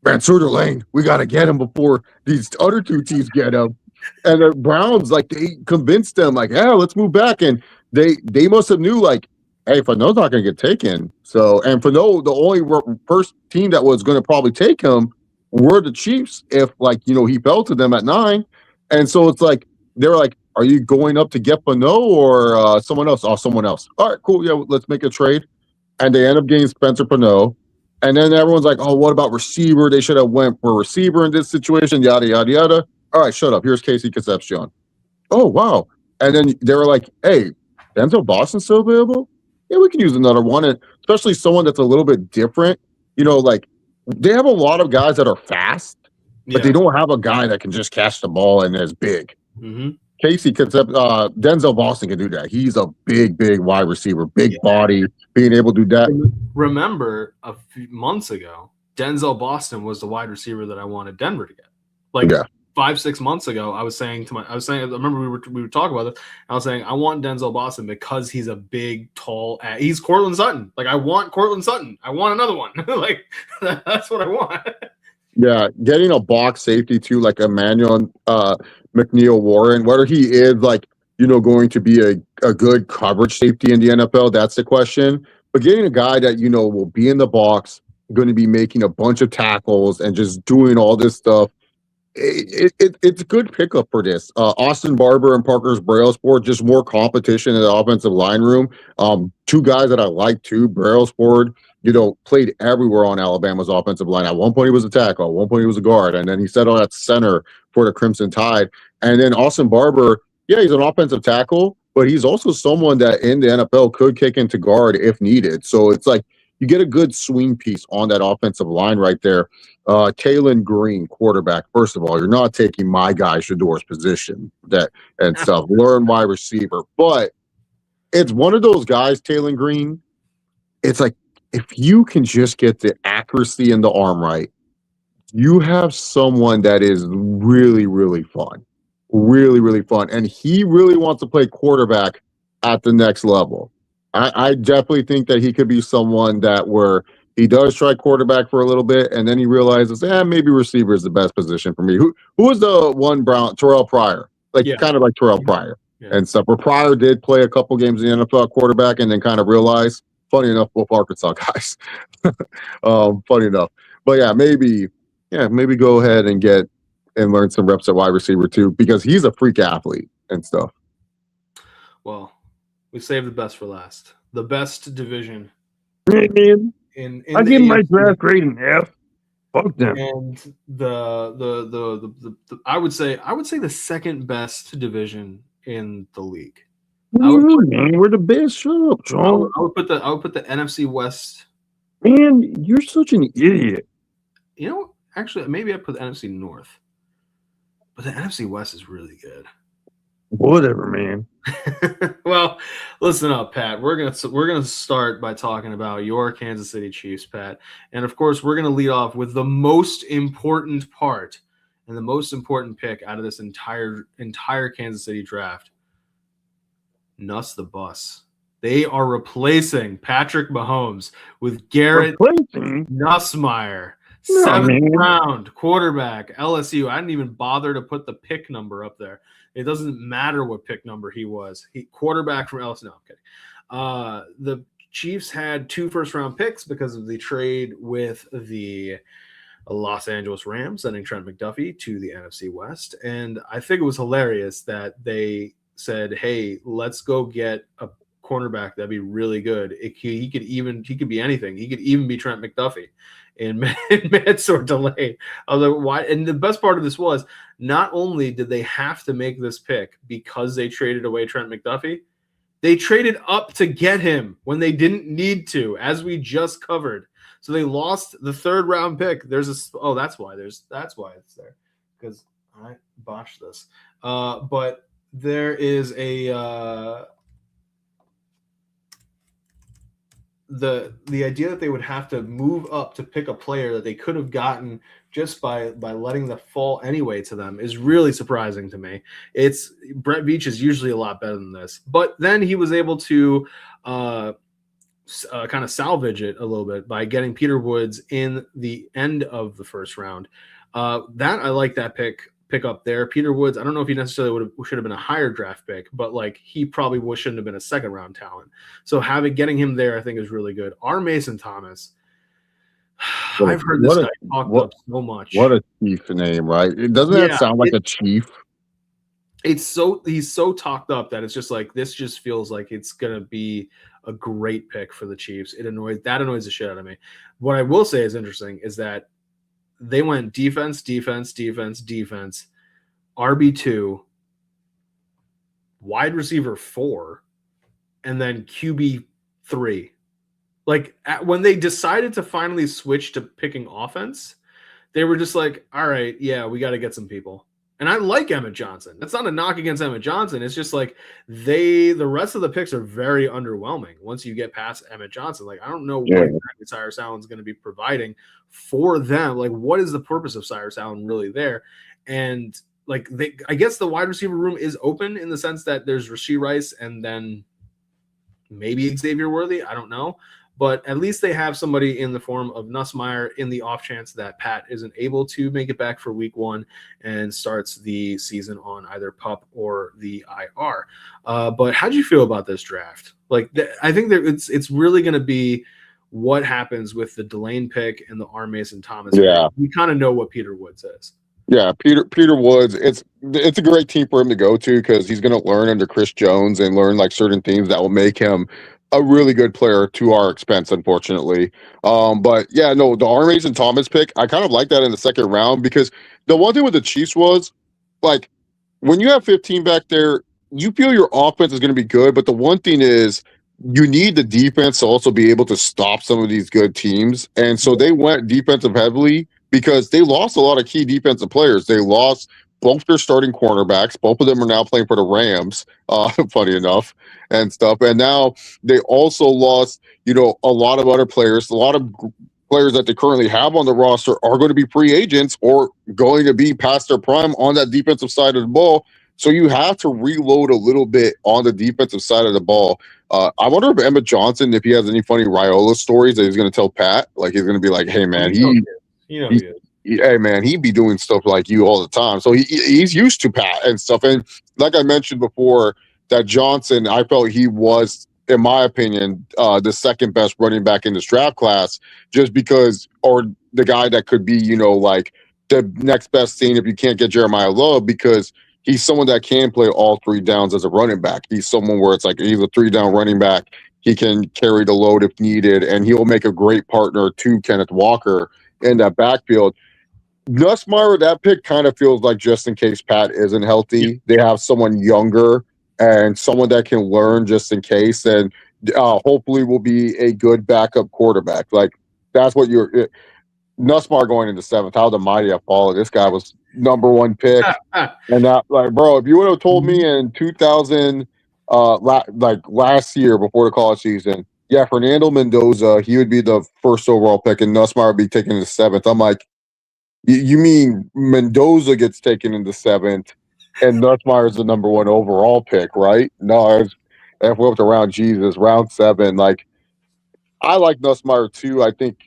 Mansour Delane, we got to get him before these other 2 teams get him. And the Browns, like, they convinced them, like, yeah, let's move back. And they must have knew, like, hey, Fano's not going to get taken. So, and Fano, the only first team that was going to probably take him were the Chiefs if, like, he fell to them at 9. And so it's like, they were like, are you going up to get Fano or someone else? Oh, someone else. All right, cool. Yeah, let's make a trade. And they end up getting Spencer Fano. And then everyone's like, oh, what about receiver? They should have went for a receiver in this situation, yada, yada, yada. All right, shut up. Here's Casey Concepcion. oh wow. And then they were like, hey, Denzel Boston's still available? Yeah, we can use another one. And especially someone that's a little bit different. Like they have a lot of guys that are fast, but they Yeah. don't have a guy that can just catch the ball and is big. Mm-hmm. Denzel Boston can do that. He's a big wide receiver, Yeah. big body, being able to do that. Remember a few months ago, Denzel Boston was the wide receiver that I wanted Denver to get. Like Yeah. 5-6 months ago, I remember we were talking about this. I was saying I want Denzel Boston because he's a big, tall. He's Cortland Sutton. Like I want Cortland Sutton. I want another one. Like that's what I want. Yeah, getting a box safety too, like Emmanuel McNeil Warren, whether he is like, going to be a good coverage safety in the NFL, that's the question. But getting a guy that, will be in the box, going to be making a bunch of tackles and just doing all this stuff, it's a good pickup for this. Austin Barber and Parker's Brailsport, just more competition in the offensive line room. Two guys that I like too. Brailsport, played everywhere on Alabama's offensive line. At one point he was a tackle, at one point he was a guard, and then he settled at center for the Crimson Tide. And then Austin Barber, yeah, he's an offensive tackle, but he's also someone that in the NFL could kick into guard if needed. So it's like you get a good swing piece on that offensive line right there. Taylon Green, quarterback. First of all, you're not taking my guy Shador's position and stuff. Learn wide receiver, but it's one of those guys, Taylon Green. It's like if you can just get the accuracy in the arm right, you have someone that is really fun, really fun, and he really wants to play quarterback at the next level. I definitely think that he could be someone that where he does try quarterback for a little bit, and then he realizes, maybe receiver is the best position for me. Who was the one Terrell Pryor? Kind of like Terrell Pryor and stuff. Where Pryor did play a couple games in the NFL quarterback, and then kind of realized, funny enough, both Arkansas guys. Funny enough. But maybe go ahead and get and learn some reps at wide receiver too, because he's a freak athlete and stuff. Well, we saved the best for last. The best division. In I give my draft grade an F. Fuck them. And the I would say the second best division in the league. We're the best. Shut up, John. I would put the NFC West. Man, you're such an idiot. Actually, maybe I put the NFC North, but the NFC West is really good. Whatever, man. Well, listen up, Pat. We're gonna start by talking about your Kansas City Chiefs, Pat, and of course, we're gonna lead off with the most important part and the most important pick out of this entire Kansas City draft. Nuss the bus. They are replacing Patrick Mahomes with Garrett Nussmeier. 7th round quarterback, LSU. I didn't even bother to put the pick number up there. It doesn't matter what pick number he was. Quarterback from LSU. No, I'm kidding. The Chiefs had 2 first-round picks because of the trade with the Los Angeles Rams, sending Trent McDuffie to the NFC West. And I think it was hilarious that they said, hey, let's go get a cornerback that'd be really good. He could be anything. He could even be Trent McDuffie in minutes or delay. I was like, why? And the best part of this was not only did they have to make this pick because they traded away Trent McDuffie, they traded up to get him when they didn't need to, as we just covered. So they lost the 3rd round pick. That's why it's there, because I botched this. But there is a the idea that they would have to move up to pick a player that they could have gotten just by letting the fall anyway to them is really surprising to me. It's Brett Veach is usually a lot better than this, but then he was able to kind of salvage it a little bit by getting Peter Woods in the end of the 1st round. That I like that pick up there. Peter Woods, I don't know if he necessarily should have been a higher draft pick, but he probably shouldn't have been a 2nd round talent. So getting him there, I think, is really good. Our Mason Thomas, I've heard this guy talked up so much. What a chief name, right? Doesn't that sound like a chief? He's so talked up that it's just like this. Just feels like it's gonna be a great pick for the Chiefs. That annoys the shit out of me. What I will say is interesting is that they went defense, RB2, wide receiver 4, and then QB 3. Like when they decided to finally switch to picking offense, they were just like, all right, yeah, we got to get some people. And I like Emmett Johnson. That's not a knock against Emmett Johnson. It's just like the rest of the picks are very underwhelming once you get past Emmett Johnson. Like, I don't know what exactly Cyrus Allen's going to be providing for them. Like, what is the purpose of Cyrus Allen really there? And like, I guess the wide receiver room is open in the sense that there's Rashee Rice and then maybe Xavier Worthy. I don't know. But at least they have somebody in the form of Nussmeier in the off chance that Pat isn't able to make it back for week 1 and starts the season on either PUP or the IR. But how do you feel about this draft? Like, I think that it's really going to be what happens with the Delane pick and the R. Mason Thomas pick. We kind of know what Peter Woods is. Yeah, Peter Woods. It's a great team for him to go to because he's going to learn under Chris Jones and learn like certain things that will make him a really good player to our expense, unfortunately. But yeah, no, the R. Mason Thomas pick, I kind of like that in the second round because the one thing with the Chiefs was like when you have 15 back there, you feel your offense is going to be good. But the one thing is you need the defense to also be able to stop some of these good teams. And so they went defensive heavily because they lost a lot of key defensive players. They lost both their starting cornerbacks. Both of them are now playing for the Rams, funny enough, and stuff. And now they also lost, a lot of other players. A lot of players that they currently have on the roster are going to be free agents or going to be past their prime on that defensive side of the ball. So you have to reload a little bit on the defensive side of the ball. I wonder if Emmett Johnson, if he has any funny Raiola stories that he's going to tell Pat. Like he's going to be like, hey, man, hey man, he'd be doing stuff like you all the time. So he's used to Pat and stuff. And like I mentioned before, that Johnson, I felt he was, in my opinion, the second best running back in this draft class, just because, or the guy that could be, like the next best thing if you can't get Jeremiah Love, because he's someone that can play all 3 downs as a running back. He's someone where it's like he's a 3-down running back. He can carry the load if needed, and he'll make a great partner to Kenneth Walker in that backfield. Nussmeier, that pick kind of feels like just in case Pat isn't healthy, they have someone younger and someone that can learn just in case, and hopefully will be a good backup quarterback. Like that's what Nussmeier going into 7th. How the mighty have fallen. This guy was number 1 pick, and that, like, bro, if you would have told me in 2000, last year before the college season, yeah, Fernando Mendoza, he would be the first overall pick, and Nussmeier would be taken in the 7th. I'm like, you mean Mendoza gets taken in the 7th, and Nussmeier is the number 1 overall pick, right? No, if we went to round 7. Like, I like Nussmeier too. I think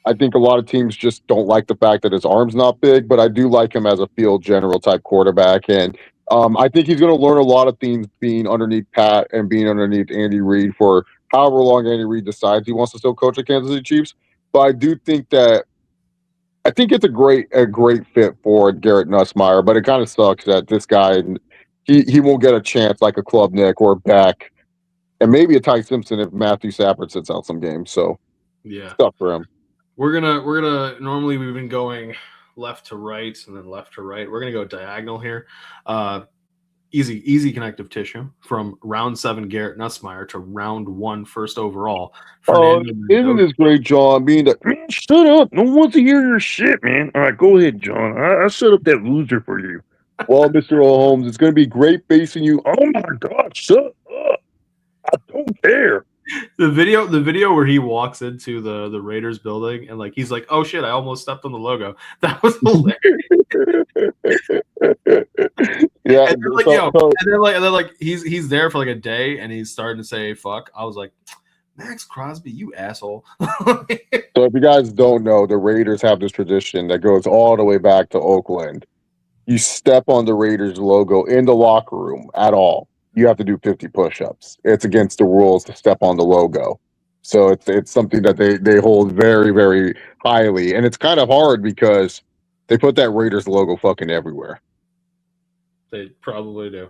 a lot of teams just don't like the fact that his arm's not big, but I do like him as a field general type quarterback, and I think he's going to learn a lot of things being underneath Pat and being underneath Andy Reid for however long Andy Reid decides he wants to still coach the Kansas City Chiefs. But I do think that it's a great fit for Garrett Nussmeier, but it kind of sucks that this guy he won't get a chance like a Klubnik or Beck, and maybe a Ty Simpson if Matthew Stafford sits out some games. So yeah, stuff for him. We're gonna normally we've been going left to right and then left to right. We're gonna go diagonal here. Easy connective tissue from round 7 Garrett Nussmeier to round 1 first overall. Isn't this great, John? Being that, man, shut up. No one wants to hear your shit, man. All right, go ahead, John. I set up that loser for you. Well, Mr. Holmes, it's going to be great facing you. Oh my God, shut up. I don't care. The video where he walks into the Raiders building and like he's like, oh shit, I almost stepped on the logo. That was hilarious. Yeah, and they're like, he's there for like a day and he's starting to say fuck. I was like, Max Crosby, you asshole. So if you guys don't know, the Raiders have this tradition that goes all the way back to Oakland. You step on the Raiders logo in the locker room at all, you have to do 50 push-ups. It's against the rules to step on the logo. So it's something that they hold very, very highly. And it's kind of hard because they put that Raiders logo fucking everywhere. They probably do.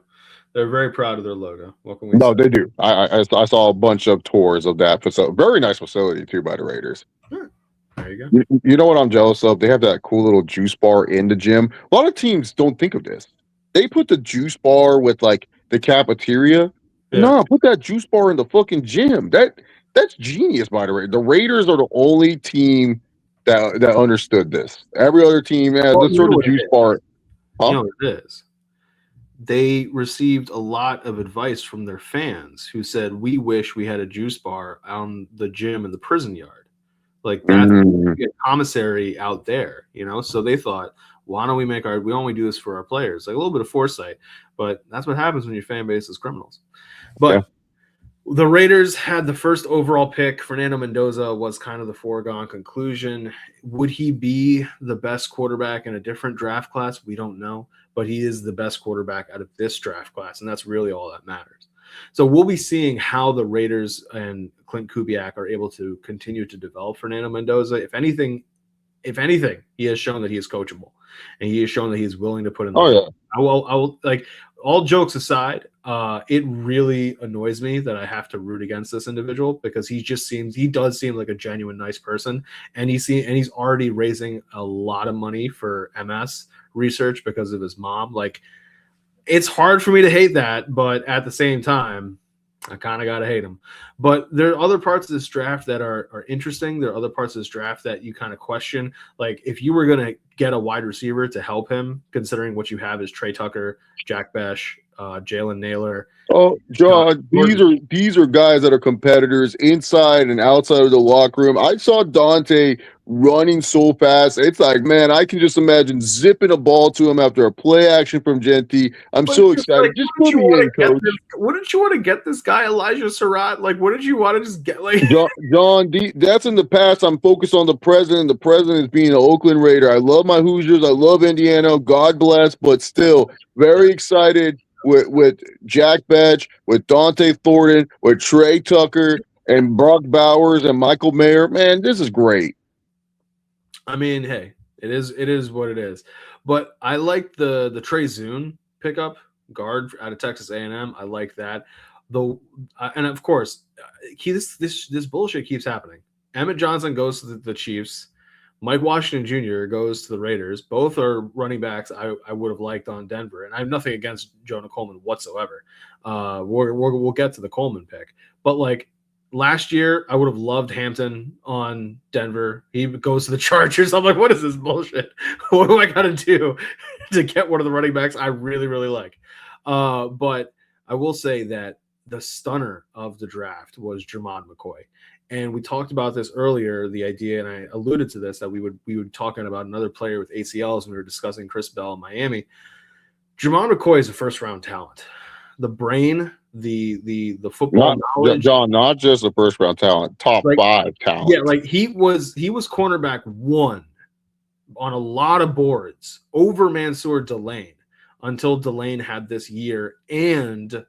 They're very proud of their logo. What can we No, say? they do. I saw a bunch of tours of that facility. Very nice facility, too, by the Raiders. Sure. There you go. You know what I'm jealous of? They have that cool little juice bar in the gym. A lot of teams don't think of this. They put the juice bar with, like, the cafeteria. Yeah. No, put that juice bar in the fucking gym. That's genius, by the way. The Raiders are the only team that understood this. Every other team has Well, this sort of juice bar. Huh? You know what it is? They received a lot of advice from their fans who said, "We wish we had a juice bar on the gym in the prison yard." Like that's a commissary out there, you know. So they thought, why don't we only do this for our players? Like a little bit of foresight, but that's what happens when your fan base is criminals. But the Raiders had the first overall pick. Fernando Mendoza was kind of the foregone conclusion. Would he be the best quarterback in a different draft class? We don't know, but he is the best quarterback out of this draft class, and that's really all that matters. So we'll be seeing how the Raiders and Clint Kubiak are able to continue to develop Fernando Mendoza. If anything, he has shown that he is coachable, and he has shown that he is willing to put in the work. I will like, all jokes aside, it really annoys me that I have to root against this individual because he does seem like a genuine nice person, and he's already raising a lot of money for MS research because of his mom. Like, it's hard for me to hate that, but at the same time, I kind of got to hate him. But there are other parts of this draft that are interesting. There are other parts of this draft that you kind of question. Like, if you were going to get a wide receiver to help him, considering what you have is Trey Tucker, Jack Besh, Jalen Naylor. Oh, John, these are guys that are competitors inside and outside of the locker room. I saw Dante running so fast. It's like, man, I can just imagine zipping a ball to him after a play action from Genty. I'm so excited. Like, just put me in, coach. Wouldn't you want to get this guy, Elijah Surratt? Like, wouldn't you want to just get, like... John, that's in the past. I'm focused on the present. The present is being an Oakland Raider. I love my Hoosiers. I love Indiana. God bless. But still, very excited with Jack Batch, with Dante Thornton, with Trey Tucker, and Brock Bowers and Michael Mayer. Man, this is great. I mean, hey, it is what it is. But I like the Trey Zune pickup, guard out of Texas A&M. I like that. Though, and of course, this bullshit keeps happening. Emmett Johnson goes to the Chiefs. Mike Washington Jr. goes to the Raiders. Both are running backs I would have liked on Denver, and I have nothing against Jonah Coleman whatsoever. We'll get to the Coleman pick, but like last year, I would have loved Hampton on Denver. He goes to the Chargers. I'm like, what is this bullshit? What do I got to do to get one of the running backs I really, really like? But I will say that the stunner of the draft was Jermon McCoy. And we talked about this earlier, the idea, and I alluded to this, that we would talking about another player with ACLs when we were discussing Chris Bell in Miami. Jermon McCoy is a first-round talent. The brain, the football knowledge. John, not just a first-round talent, top 5 talent. Yeah, like he was cornerback 1 on a lot of boards over Mansour Delane until Delane had this year and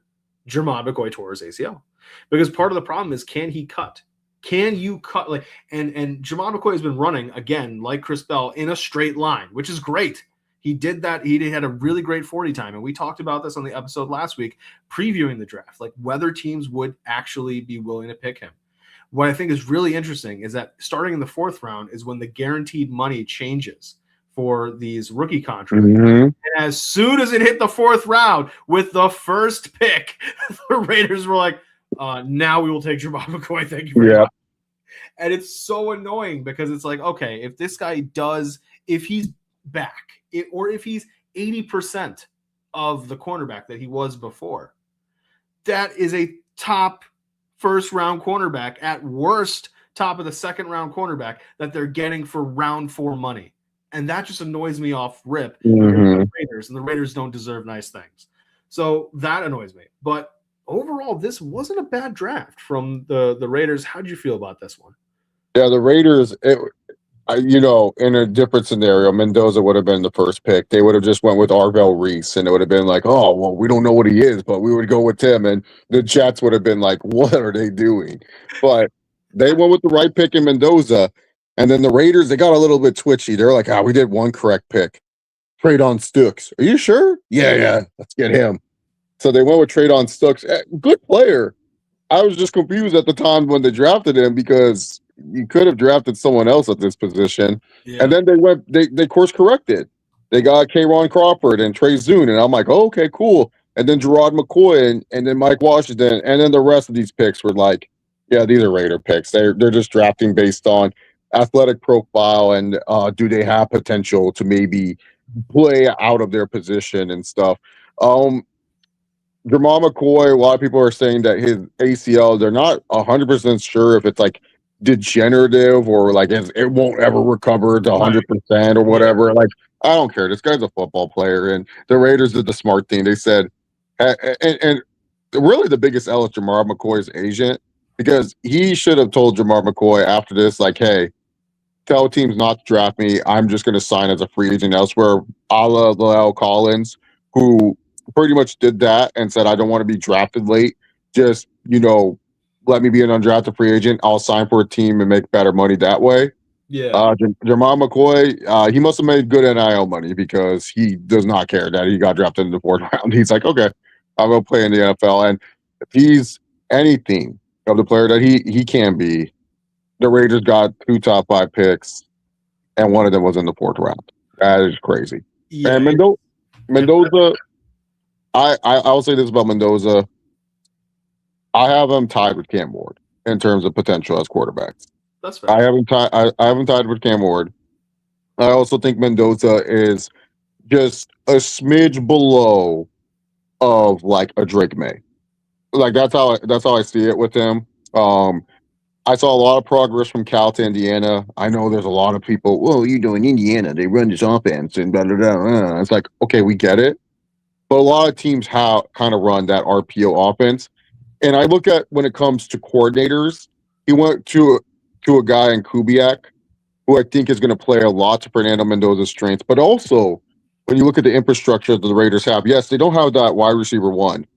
Jermon McCoy tore his ACL. Because part of the problem is, can he cut? Can you cut? Like, and Jermon McCoy has been running again, like Chris Bell, in a straight line, which is great. He did that. He had a really great 40 time. And we talked about this on the episode last week, previewing the draft, like whether teams would actually be willing to pick him. What I think is really interesting is that starting in the 4th round is when the guaranteed money changes for these rookie contracts. Mm-hmm. And as soon as it hit the 4th round with the first pick, the Raiders were like, now we will take Jermon McCoy. Thank you very much. And it's so annoying because it's like, okay, if this guy if he's back, or if he's 80% of the cornerback that he was before, that is a top first-round cornerback, at worst, top of the second-round cornerback that they're getting for round 4 money. And that just annoys me off rip. Mm-hmm. The Raiders, and the Raiders don't deserve nice things. So that annoys me. But overall, this wasn't a bad draft from the Raiders. How did you feel about this one? Yeah, the Raiders, in a different scenario, Mendoza would have been the first pick. They would have just went with Arvell Reese, and it would have been like, oh, well, we don't know what he is, but we would go with him. And the Jets would have been like, what are they doing? But they went with the right pick in Mendoza. And then the Raiders, they got a little bit twitchy. They're like, we did one correct pick. Traydon Stooks. Are you sure? Yeah. Let's get him. So they went with Traydon Stooks. Good player. I was just confused at the time when they drafted him because you could have drafted someone else at this position. Yeah. And then they course corrected. They got K'Ron Crawford and Trey Zune. And I'm like, oh, okay, cool. and then Gerard McCoy and then Mike Washington, and then the rest of these picks were like, yeah, these are Raider picks. They're just drafting based on athletic profile and do they have potential to maybe play out of their position and stuff. Um, Jamal McCoy, a lot of people are saying that his ACL, they're not 100% sure if it's like degenerative or like it won't ever recover to 100% or whatever. Like, I don't care. This guy's a football player, and the Raiders did the smart thing. They said, and really the biggest L is Jamar McCoy's agent, because he should have told Jamar McCoy after this, like, hey, tell teams not to draft me. I'm just going to sign as a free agent elsewhere, a la La'el Collins, who pretty much did that and said, I don't want to be drafted late. Just, let me be an undrafted free agent. I'll sign for a team and make better money that way. Yeah. Jamal McCoy, he must have made good NIL money because he does not care that he got drafted in the 4th round. He's like, okay, I'll go play in the NFL. And if he's anything of the player that he can be, the Raiders got 2 top 5 picks, and one of them was in the 4th round. That is crazy. Yeah, and Mendoza, I'll say this about Mendoza. I have him tied with Cam Ward in terms of potential as quarterbacks. That's fair. I haven't tied with Cam Ward. I also think Mendoza is just a smidge below of like a Drake May. Like that's how I see it with him. I saw a lot of progress from Cal to Indiana. I know there's a lot of people, well, in Indiana, they run this offense and blah, blah, blah. It's like, okay, we get it. But a lot of teams have kind of run that RPO offense. And I look at when it comes to coordinators, he went to a guy in Kubiak, who I think is going to play a lot to Fernando Mendoza's strengths. But also, when you look at the infrastructure that the Raiders have, yes, they don't have that wide receiver one,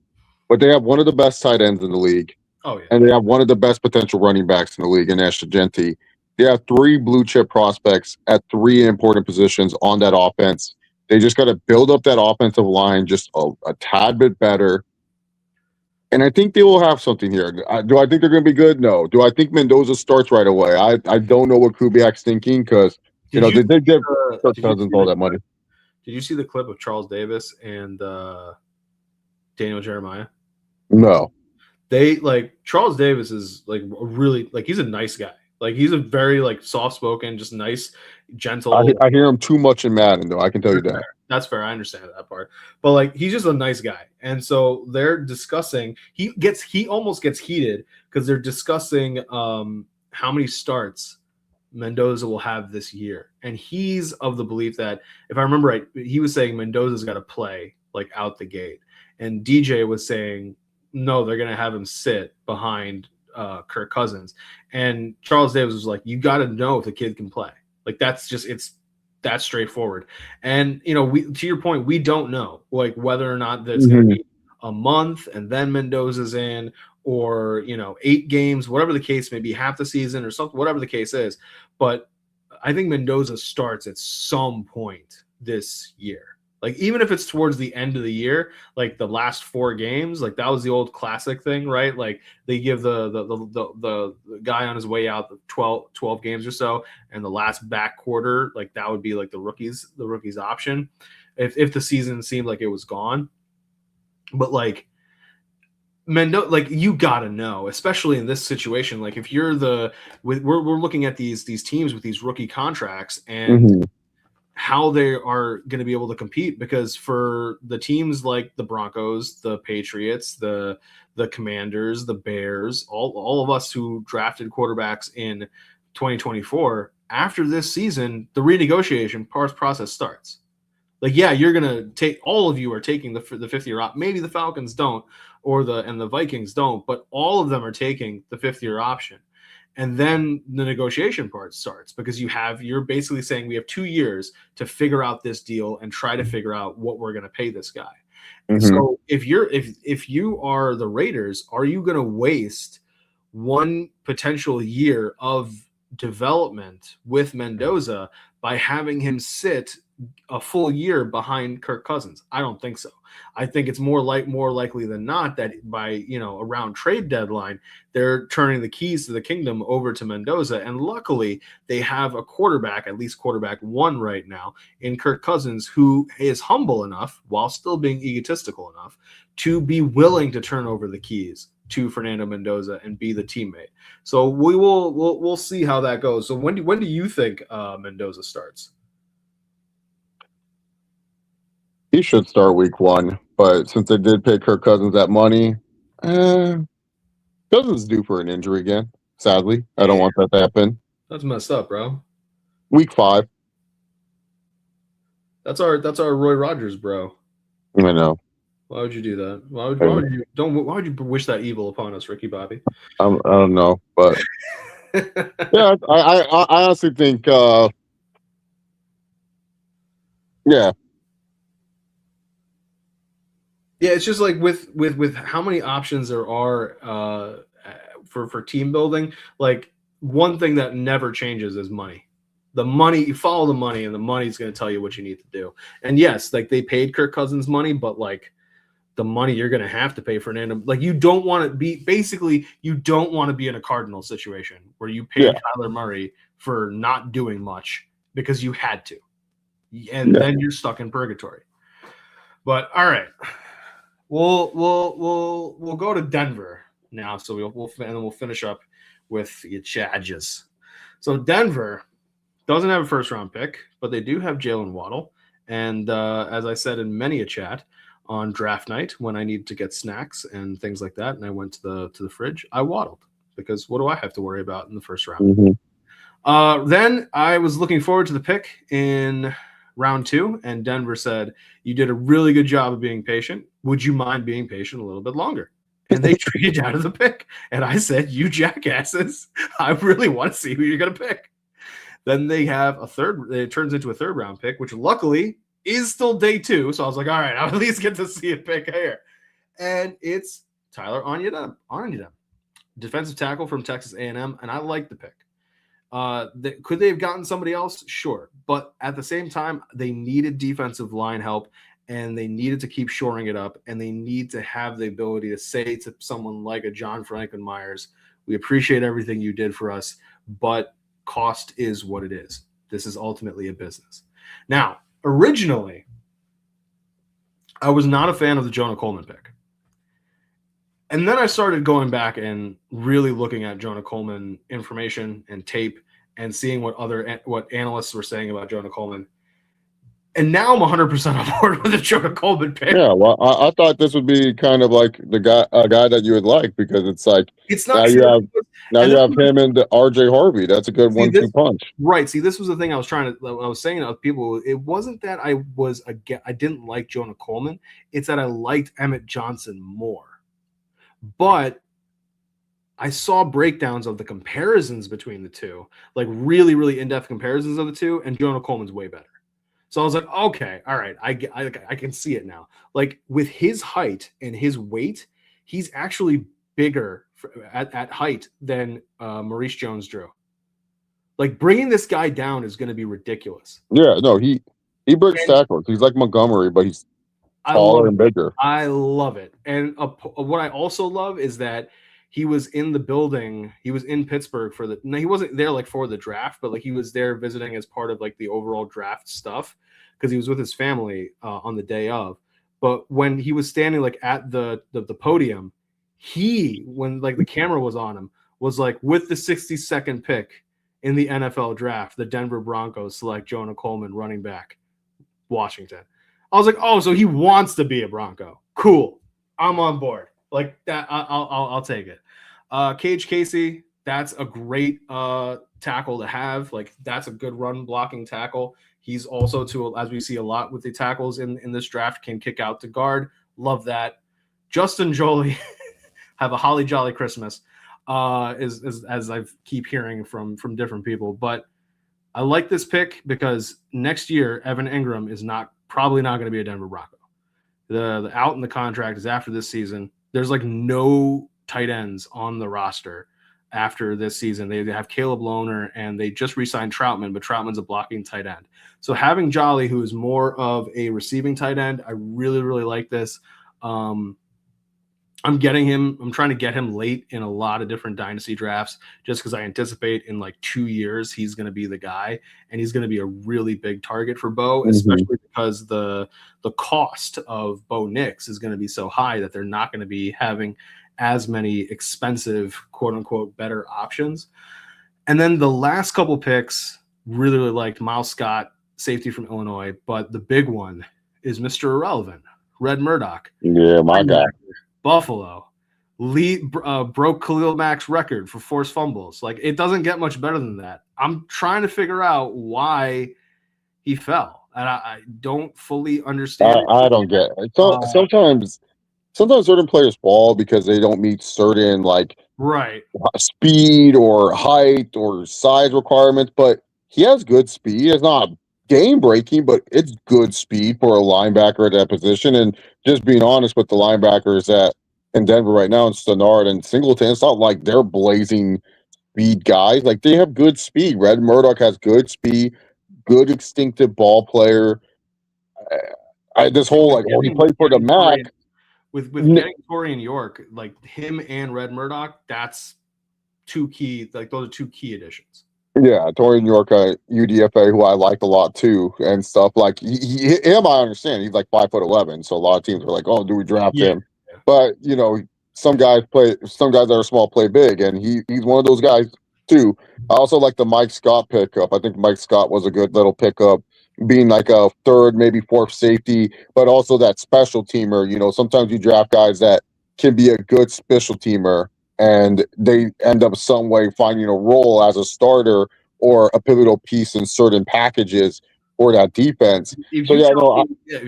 but they have one of the best tight ends in the league. Oh, yeah. And they have one of the best potential running backs in the league in Ash Genti. They have 3 blue chip prospects at 3 important positions on that offense. They just got to build up that offensive line just a tad bit better. And I think they will have something here. Do I think they're going to be good? No. Do I think Mendoza starts right away? I don't know what Kubiak's thinking because, they did give Kirk Cousins all that money. Did you see the clip of Charles Davis and Daniel Jeremiah? No. Charles Davis is like really he's a nice guy. Like he's a very soft spoken, just nice, gentle. I hear him too much in Madden though. I can tell you that. That's fair. I understand that part. But he's just a nice guy. And so they're discussing. He almost gets heated because they're discussing how many starts Mendoza will have this year. And he's of the belief that, if I remember right, he was saying Mendoza's got to play out the gate, and DJ was saying, no, they're going to have him sit behind Kirk Cousins. And Charles Davis was like, you got to know if the kid can play. It's that straightforward. And, to your point, we don't know whether or not there's going to be a month and then Mendoza's in, or, 8 games, whatever the case may be, half the season or something, whatever the case is. But I think Mendoza starts at some point this year. Even if it's towards the end of the year, the last 4 games, that was the old classic thing, right? They give the guy on his way out the 12 games or so, and the last back quarter, that would be the rookies option if the season seemed like it was gone. But Mendoza, you gotta know, especially in this situation, if you're we're looking at these teams with these rookie contracts and how they are going to be able to compete, because for the teams like the Broncos, the Patriots, the Commanders, the Bears, all of us who drafted quarterbacks in 2024, after this season, the renegotiation process starts. You're going to take, all of you are taking the 5th year option. Maybe the Falcons don't, and the Vikings don't, but all of them are taking the 5th year option. And then the negotiation part starts, because you're basically saying we have 2 years to figure out this deal and try to figure out what we're going to pay this guy. So if you are the Raiders, are you going to waste one potential year of development with Mendoza by having him sit a full year behind Kirk Cousins? I don't think so. I think it's more likely than not that by around trade deadline, they're turning the keys to the kingdom over to Mendoza. And luckily, they have a quarterback, at least quarterback one right now, in Kirk Cousins, who is humble enough while still being egotistical enough to be willing to turn over the keys to Fernando Mendoza and be the teammate. So we'll see how that goes. So when do you think Mendoza starts? He should start week 1, but since they did pay Kirk Cousins that money, Cousins is due for an injury again. Sadly, I don't want that to happen. That's messed up, bro. Week 5. That's our Roy Rogers, bro. I know. Why would you do that? Why would you wish that evil upon us, Ricky Bobby? I don't know, but yeah, I honestly think, yeah. Yeah, it's just like with how many options there are for team building. Like one thing that never changes is money. The money, you follow the money, and the money's going to tell you what you need to do. And yes, like they paid Kirk Cousins money, but like the money you're going to have to pay Fernando, like you don't want to be in a Cardinal situation where you pay Kyler Murray for not doing much because you had to, and then you're stuck in purgatory. But all right. We'll go to Denver now, so we'll finish up with the Chargers. So Denver doesn't have a first round pick, but they do have Jalen Waddle. And as I said in many a chat on draft night, when I needed to get snacks and things like that, and I went to the fridge, I waddled because what do I have to worry about in the first round? Mm-hmm. Then I was looking forward to the pick in round 2, and Denver said, "You did a really good job of being patient. Would you mind being patient a little bit longer?" And they traded out of the pick. And I said, "You jackasses, I really want to see who you're going to pick." Then they have it turns into a third round pick, which luckily is still day 2. So I was like, all right, I'll at least get to see a pick here. And it's Tyler Onyedem, defensive tackle from Texas A&M. And I like the pick. Could they have gotten somebody else? Sure. But at the same time, they needed defensive line help, and they needed to keep shoring it up, and they need to have the ability to say to someone like a John Franklin Myers, "We appreciate everything you did for us, but cost is what it is. This is ultimately a business." Now, originally, I was not a fan of the Jonah Coleman pick. And then I started going back and really looking at Jonah Coleman information and tape and seeing what analysts were saying about Jonah Coleman. And now I'm 100% on board with the Jonah Coleman pick. Yeah, well, I thought this would be kind of like a guy that you would like, because it's like it's not now you have him and RJ Harvey. That's a good 1-2 punch. Right. See, this was the thing I was saying to other people. It wasn't that I didn't like Jonah Coleman. It's that I liked Emmett Johnson more. But I saw breakdowns of the comparisons between the two, like really, really in-depth comparisons of the two, and Jonah Coleman's way better. So I was like, okay, all right, I can see it now. Like with his height and his weight, he's actually bigger at height than Maurice Jones-Drew. Like bringing this guy down is going to be ridiculous. Yeah, no, he breaks tackles. He's like Montgomery, but he's taller and bigger. I love it. And what I also love is that he was in the building. He was in Pittsburgh he wasn't there like for the draft, but like he was there visiting as part of like the overall draft stuff, because he was with his family on the day of. But when he was standing like at the podium, when like the camera was on him, was like, with the 62nd pick in the NFL draft, the Denver Broncos select Jonah Coleman, running back, Washington. I was like, oh, so he wants to be a Bronco. Cool. I'm on board. Like that, I'll take it. Cage Casey, that's a great tackle to have. Like that's a good run blocking tackle. He's also, as we see a lot with the tackles in this draft, can kick out to guard. Love that. Justin Jolie, have a holly jolly Christmas, as I keep hearing from different people. But I like this pick because next year Evan Ingram is probably not going to be a Denver Bronco. The out in the contract is after this season. There's like no tight ends on the roster after this season. They have Caleb Lohner, and they just re-signed Troutman, but Troutman's a blocking tight end. So having Jolly, who is more of a receiving tight end, I really, really like this. I'm getting him. I'm trying to get him late in a lot of different dynasty drafts just because I anticipate in like 2 years he's going to be the guy, and he's going to be a really big target for Bo, especially because the cost of Bo Nix is going to be so high that they're not going to be having as many expensive, quote unquote, better options. And then the last couple picks, really, really liked Miles Scott, safety from Illinois, but the big one is Mr. Irrelevant, Red Murdoch. Yeah, my guy. Buffalo broke Khalil Mack's record for forced fumbles. Like, it doesn't get much better than that. I'm trying to figure out why he fell, and I don't fully understand. I don't get it. So, sometimes certain players fall because they don't meet certain speed or height or size requirements. But he has good speed. It's not game breaking, but it's good speed for a linebacker at that position. And just being honest with the linebackers in Denver right now, and Stenard and Singleton, it's not like they're blazing speed guys. Like, they have good speed. Red Murdoch has good speed, good instinctive ball player. This whole he played for the Mac. With getting Torrey and York, like him and Red Murdoch, that's two key. Like, those are two key additions. Yeah, Torrey and York, UDFA, who I like a lot too, and stuff. Like, him, I understand. He's like 5'11", so a lot of teams are like, "Oh, do we draft him?" Yeah. But some guys that are small play big, and he's one of those guys too. I also like the Mike Scott pickup. I think Mike Scott was a good little pickup, being like a third, maybe fourth safety, but also that special teamer. Sometimes you draft guys that can be a good special teamer, and they end up some way finding a role as a starter or a pivotal piece in certain packages for that defense. If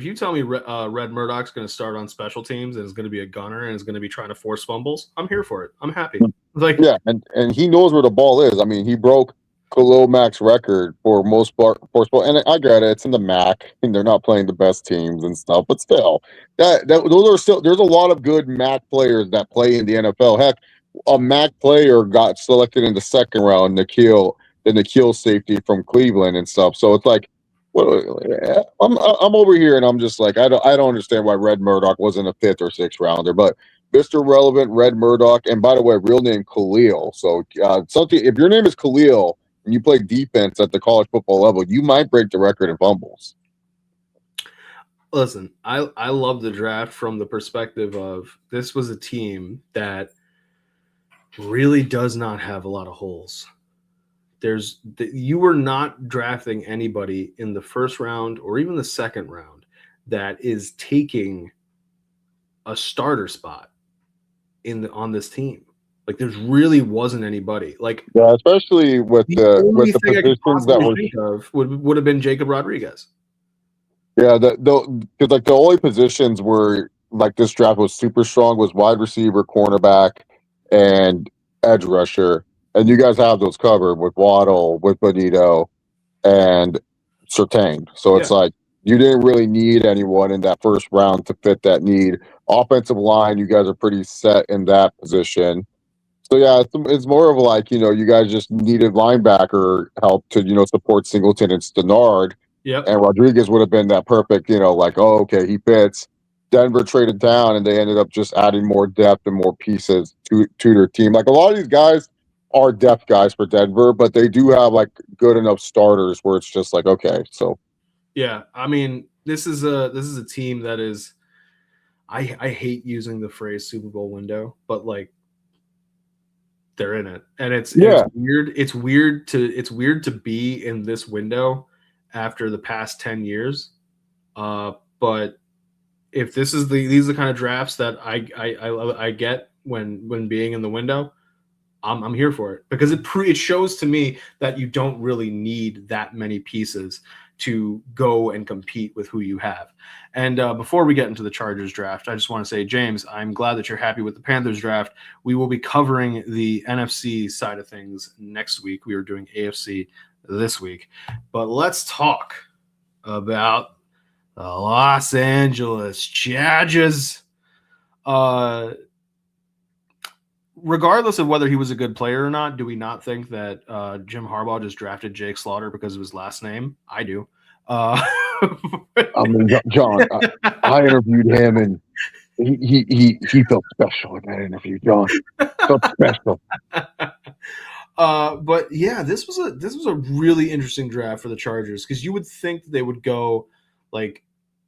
you tell me Red Murdoch's going to start on special teams and is going to be a gunner and is going to be trying to force fumbles, I'm here for it. I'm happy. And he knows where the ball is. I mean, he broke Khalil Mack's record for most force ball, and I get it. It's in the Mac, and they're not playing the best teams and stuff. But still, those are still. There's a lot of good Mac players that play in the NFL. Heck, a Mac player got selected in the second round, the Nikhil safety from Cleveland and stuff. So it's like, I'm over here and I'm just like, I don't understand why Red Murdoch wasn't a 5th or 6th rounder, but Mr. Relevant, Red Murdoch, and by the way, real name Khalil. So if your name is Khalil and you play defense at the college football level, you might break the record in fumbles. Listen, I love the draft from the perspective of this was a team that really does not have a lot of holes. You were not drafting anybody in the first round or even the second round that is taking a starter spot on this team. Like, there really wasn't anybody. Like, yeah, especially with the positions that would have been Jacob Rodriguez. Yeah, because like the only positions where like this draft was super strong was wide receiver, cornerback, and edge rusher. And you guys have those covered with Waddle, with Bonito, and Surtain. So it's like you didn't really need anyone in that first round to fit that need. Offensive line, you guys are pretty set in that position. So yeah, it's more of like, you guys just needed linebacker help to, support Singleton and Stenard. Yep. And Rodriguez would have been that perfect, like, oh, okay, he fits. Denver traded down and they ended up just adding more depth and more pieces to their team. Like, a lot of these guys are depth guys for Denver, but they do have like good enough starters where it's just like, okay, so. Yeah, I mean, this is a team that is, I hate using the phrase Super Bowl window, but like, they're in it, and it's weird. It's weird to be in this window after the past 10 years. But if these are the kind of drafts that I get when being in the window, I'm here for it, because it shows to me that you don't really need that many pieces to go and compete with who you have. And before we get into the Chargers draft, I just want to say, James, I'm glad that you're happy with the Panthers draft. We will be covering the NFC side of things next week. We are doing AFC this week. But let's talk about the Los Angeles Chargers. regardless of whether he was a good player or not, do we not think that Jim Harbaugh just drafted Jake Slaughter because of his last name? I do. I mean, John, I interviewed him, and he felt special in that interview. John felt special. But yeah, this was a really interesting draft for the Chargers because you would think they would go like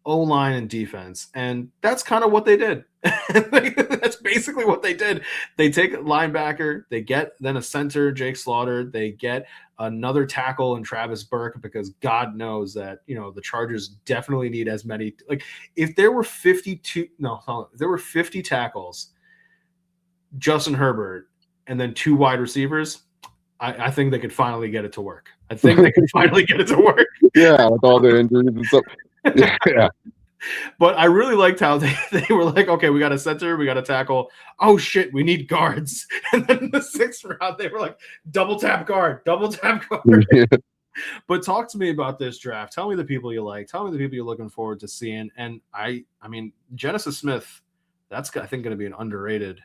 O-line and defense, and that's kind of what they did. That's basically what they did. They take a linebacker, they get then a center, Jake Slaughter, they get another tackle and Travis Burke because God knows that the Chargers definitely need as many. Like if there were 50 tackles, Justin Herbert, and then 2 wide receivers, I think they could finally get it to work. I think they can finally get it to work. Yeah, with all the injuries and stuff. Yeah. But I really liked how they were like, okay, we got a center, we got a tackle. Oh shit, we need guards. And then the 6th round, they were like, double tap guard. Yeah. But talk to me about this draft. Tell me the people you like. Tell me the people you're looking forward to seeing. And I mean, Genesis Smith, that's I think going to be an underrated.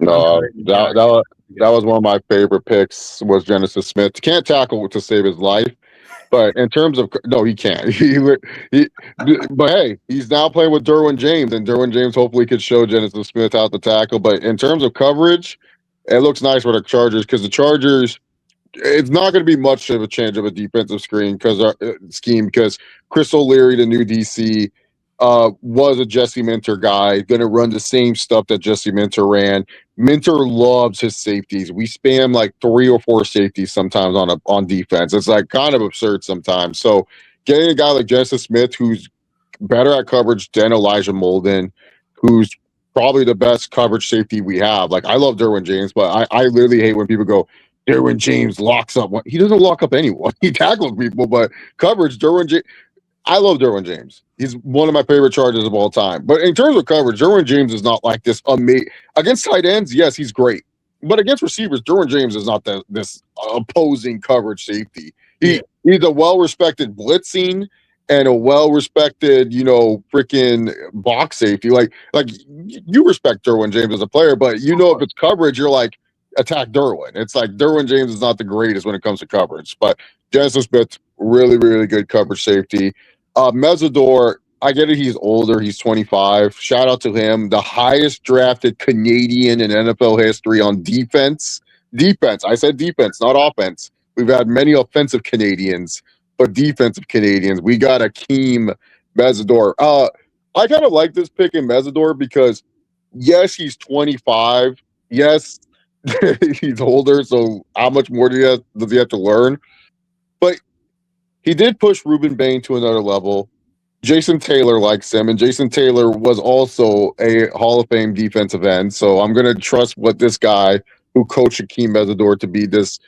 No, that was one of my favorite picks. Was Genesis Smith. Can't tackle to save his life. But in terms of he can't. But hey, he's now playing with Derwin James, and Derwin James hopefully could show Genesis Smith out the tackle. But in terms of coverage, it looks nice for the Chargers because the Chargers, it's not going to be much of a change of a defensive scheme because Chris O'Leary, the new DC, was a Jesse Minter guy, going to run the same stuff that Jesse Minter ran. Minter loves his safeties. We spam like 3 or 4 safeties sometimes on defense. It's like kind of absurd sometimes. So getting a guy like Genesis Smith, who's better at coverage than Elijah Molden, who's probably the best coverage safety we have. Like I love Derwin James, but I literally hate when people go, Derwin James locks up. He doesn't lock up anyone. He tackles people, but coverage, Derwin James. I love Derwin James. He's one of my favorite Chargers of all time. But in terms of coverage, Derwin James is not like this amazing. Against tight ends, yes, he's great. But against receivers, Derwin James is not this opposing coverage safety. He's a well-respected blitzing and a well-respected, freaking box safety. Like you respect Derwin James as a player, but if it's coverage, you're like, attack Derwin. It's like Derwin James is not the greatest when it comes to coverage. But Genesis Smith, really, really good coverage safety. Mesidor, I get it. He's older. He's 25. Shout out to him. The highest drafted Canadian in NFL history on defense. Defense. I said defense, not offense. We've had many offensive Canadians, but defensive Canadians. We got Akeem Mesidor. I kind of like this pick in Mesidor because, yes, he's 25. Yes, he's older. So how much more does he have to learn? But he did push Ruben Bain to another level. Jason Taylor likes him, and Jason Taylor was also a Hall of Fame defensive end. So I'm going to trust what this guy who coached Akeem Mesidor to be this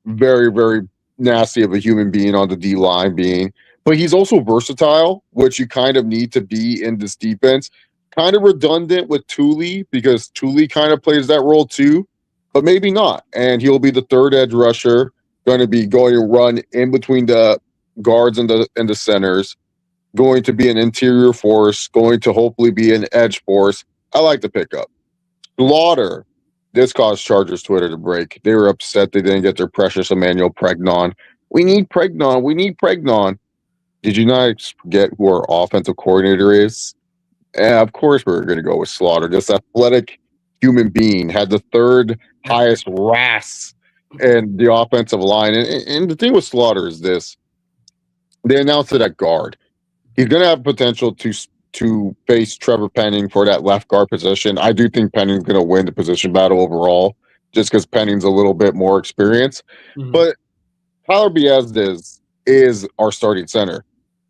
very, very nasty of a human being on the D-line being. But he's also versatile, which you kind of need to be in this defense. Kind of redundant with Thule because Thule kind of plays that role too, but maybe not. And he'll be the third edge rusher, going to run in between the guards and the centers, going to be an interior force, going to hopefully be an edge force. I like the pickup. Slaughter. This caused Chargers Twitter to break. They were upset they didn't get their precious Emmanuel Pregnon. We need Pregnon. Did you not forget who our offensive coordinator is? And of course we're going to go with Slaughter. This athletic human being had the third highest RAS in the offensive line. And the thing with Slaughter is this. They announced it at guard. He's going to have potential to face Trevor Penning for that left guard position. I do think Penning's going to win the position battle overall just because Penning's a little bit more experienced. Mm-hmm. But Tyler Biazdes is our starting center.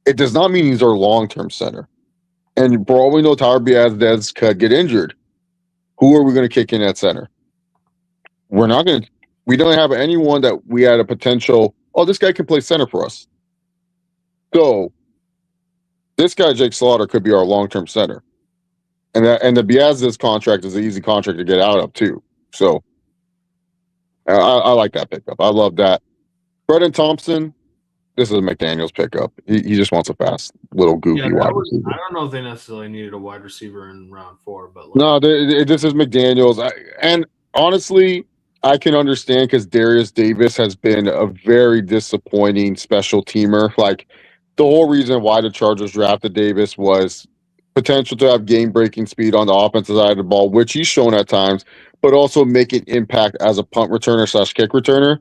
It does not mean he's our long-term center. And for all we know, Tyler Biazdes could get injured. Who are we going to kick in at center? We don't have anyone that we had a potential, this guy can play center for us. So this guy, Jake Slaughter, could be our long-term center. And the Biazdes contract is an easy contract to get out of, too. So I like that pickup. I love that. Brendan Thompson, this is a McDaniels pickup. He just wants a fast little goofy wide receiver. I don't know if they necessarily needed a wide receiver in round 4, but No, this is McDaniels. And honestly, I can understand because Darius Davis has been a very disappointing special teamer. Like the whole reason why the Chargers drafted Davis was potential to have game-breaking speed on the offensive side of the ball, which he's shown at times, but also make an impact as a punt returner / kick returner.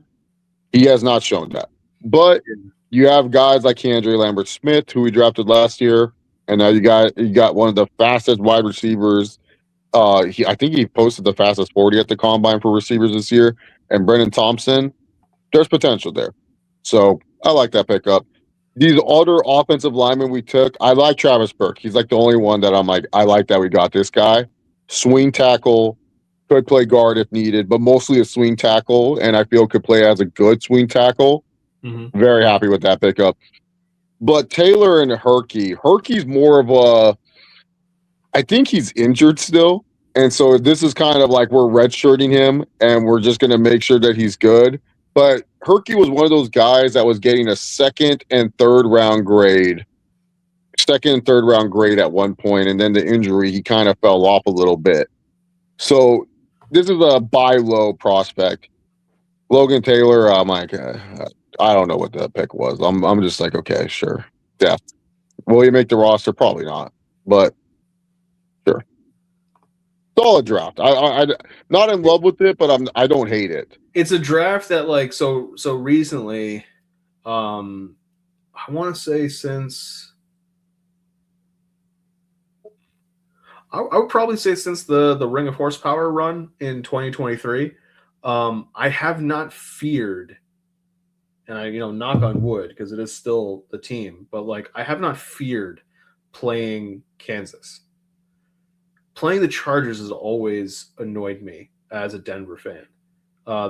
He has not shown that. But you have guys like Keandre Lambert-Smith, who we drafted last year, and now you got one of the fastest wide receivers. I think he posted the fastest 40 at the combine for receivers this year. And Brennan Thompson, there's potential there. So I like that pickup. These other offensive linemen we took, I like Travis Burke. He's like the only one that I'm like, I like that we got this guy. Swing tackle, could play guard if needed, but mostly a swing tackle, and I feel could play as a good swing tackle. Mm-hmm. Very happy with that pickup. But Taylor and Herky's more of a, I think he's injured still. And so this is kind of like we're redshirting him and we're just going to make sure that he's good. But Herky was one of those guys that was getting a second and third round grade at one point, and then the injury, he kind of fell off a little bit. So this is a buy low prospect. Logan Taylor, I'm like, I don't know what the pick was. I'm just like, okay, sure. Yeah. Will he make the roster? Probably not. But sure. Solid draft. I not in love with it, but I don't hate it. It's a draft that like so recently, I want to say since I would probably say since the Ring of Horsepower run in 2023, I have not feared, and I knock on wood because it is still the team, but like I have not feared playing Kansas. Playing the Chargers has always annoyed me as a Denver fan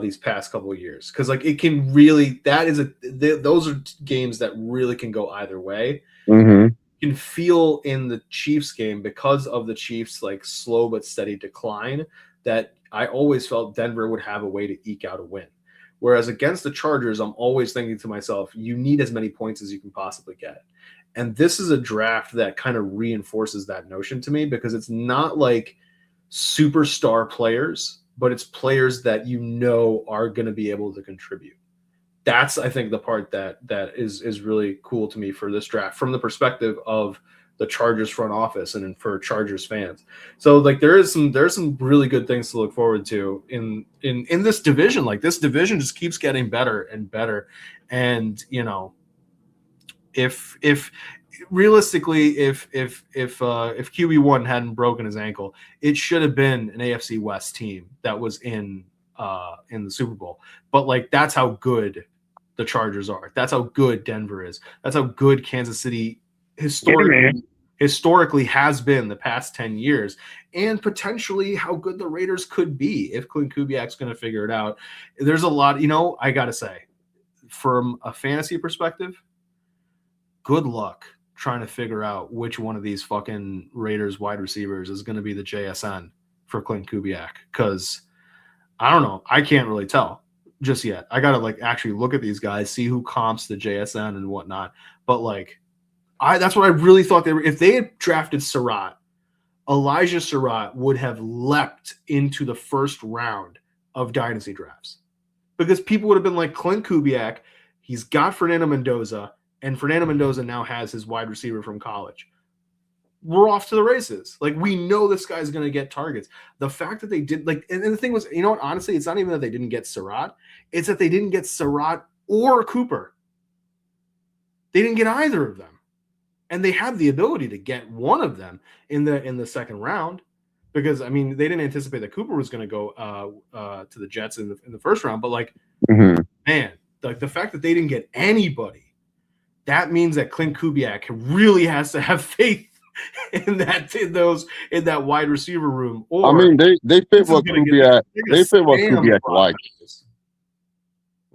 these past couple of years because like it can really those are games that really can go either way. Mm-hmm. You can feel in the Chiefs game because of the Chiefs like slow but steady decline that I always felt Denver would have a way to eke out a win. Whereas against the Chargers, I'm always thinking to myself, you need as many points as you can possibly get. And this is a draft that kind of reinforces that notion to me because it's not like superstar players, but it's players that are going to be able to contribute. That's, I think, the part that is really cool to me for this draft from the perspective of the Chargers front office and for Chargers fans. So like there's some really good things to look forward to in this division. Like this division just keeps getting better and better. And if realistically, if QB1 hadn't broken his ankle, it should have been an AFC West team that was in the Super Bowl. But like that's how good the Chargers are. That's how good Denver is. That's how good Kansas City historically has been the past 10 years, and potentially how good the Raiders could be if Clint Kubiak's going to figure it out. There's a lot, I got to say, from a fantasy perspective, good luck trying to figure out which one of these fucking Raiders wide receivers is going to be the JSN for Clint Kubiak, because I don't know. I can't really tell just yet. I got to like actually look at these guys, see who comps the JSN and whatnot. But like, that's what I really thought they were. If they had drafted Surratt, Elijah Surratt would have leapt into the first round of dynasty drafts because people would have been like, Clint Kubiak, he's got Fernando Mendoza, and Fernando Mendoza now has his wide receiver from college. We're off to the races. Like, we know this guy's going to get targets. The fact that they did, like, and the thing was, what, honestly, it's not even that they didn't get Surratt. It's that they didn't get Surratt or Cooper. They didn't get either of them. And they had the ability to get one of them in the second round because, I mean, they didn't anticipate that Cooper was going to go to the Jets in the first round. But, like, man, like the fact that they didn't get anybody, that means that Clint Kubiak really has to have faith in that wide receiver room. Or, I mean, they fit what Kubiak likes.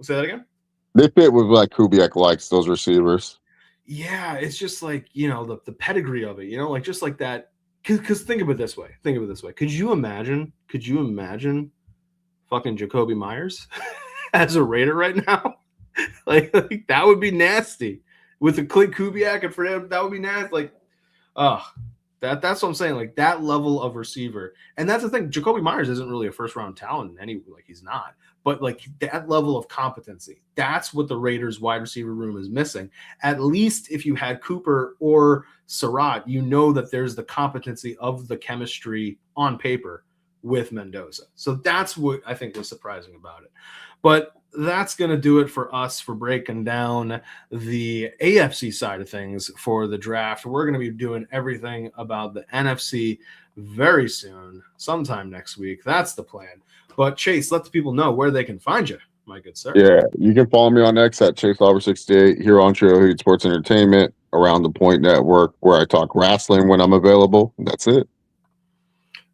Say that again? They fit with like Kubiak likes, those receivers. Yeah, it's just like, the pedigree of it, like just like that. Because think of it this way. Could you imagine fucking Jacoby Myers as a Raider right now? like that would be nasty. With a Clint Kubiak and Fred, that would be nasty. Like, oh, that's what I'm saying. Like that level of receiver, and that's the thing. Jacoby Myers isn't really a first round talent in any like he's not. But like that level of competency, that's what the Raiders wide receiver room is missing. At least if you had Cooper or Surratt, you know that there's the competency of the chemistry on paper with Mendoza. So that's what I think was surprising about it. But that's going to do it for us for breaking down the AFC side of things for the draft. We're going to be doing everything about the NFC very soon, sometime next week. That's the plan. But Chase, let the people know where they can find you, my good sir. Yeah, you can follow me on X at ChaseLauber68 here on Trail Heat Sports Entertainment, Around the Point Network, where I talk wrestling when I'm available. That's it.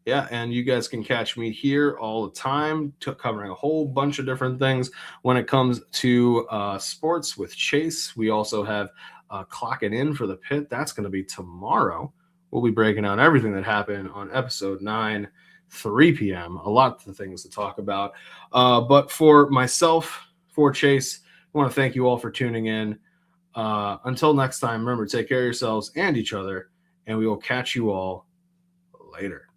Yeah, and you guys can catch me here all the time, covering a whole bunch of different things when it comes to sports with Chase. We also have Clocking In for the Pit. That's going to be tomorrow. We'll be breaking down everything that happened on episode 9, 3 p.m. A lot of things to talk about. But for myself, for Chase, I want to thank you all for tuning in. Until next time, remember, take care of yourselves and each other, and we will catch you all later.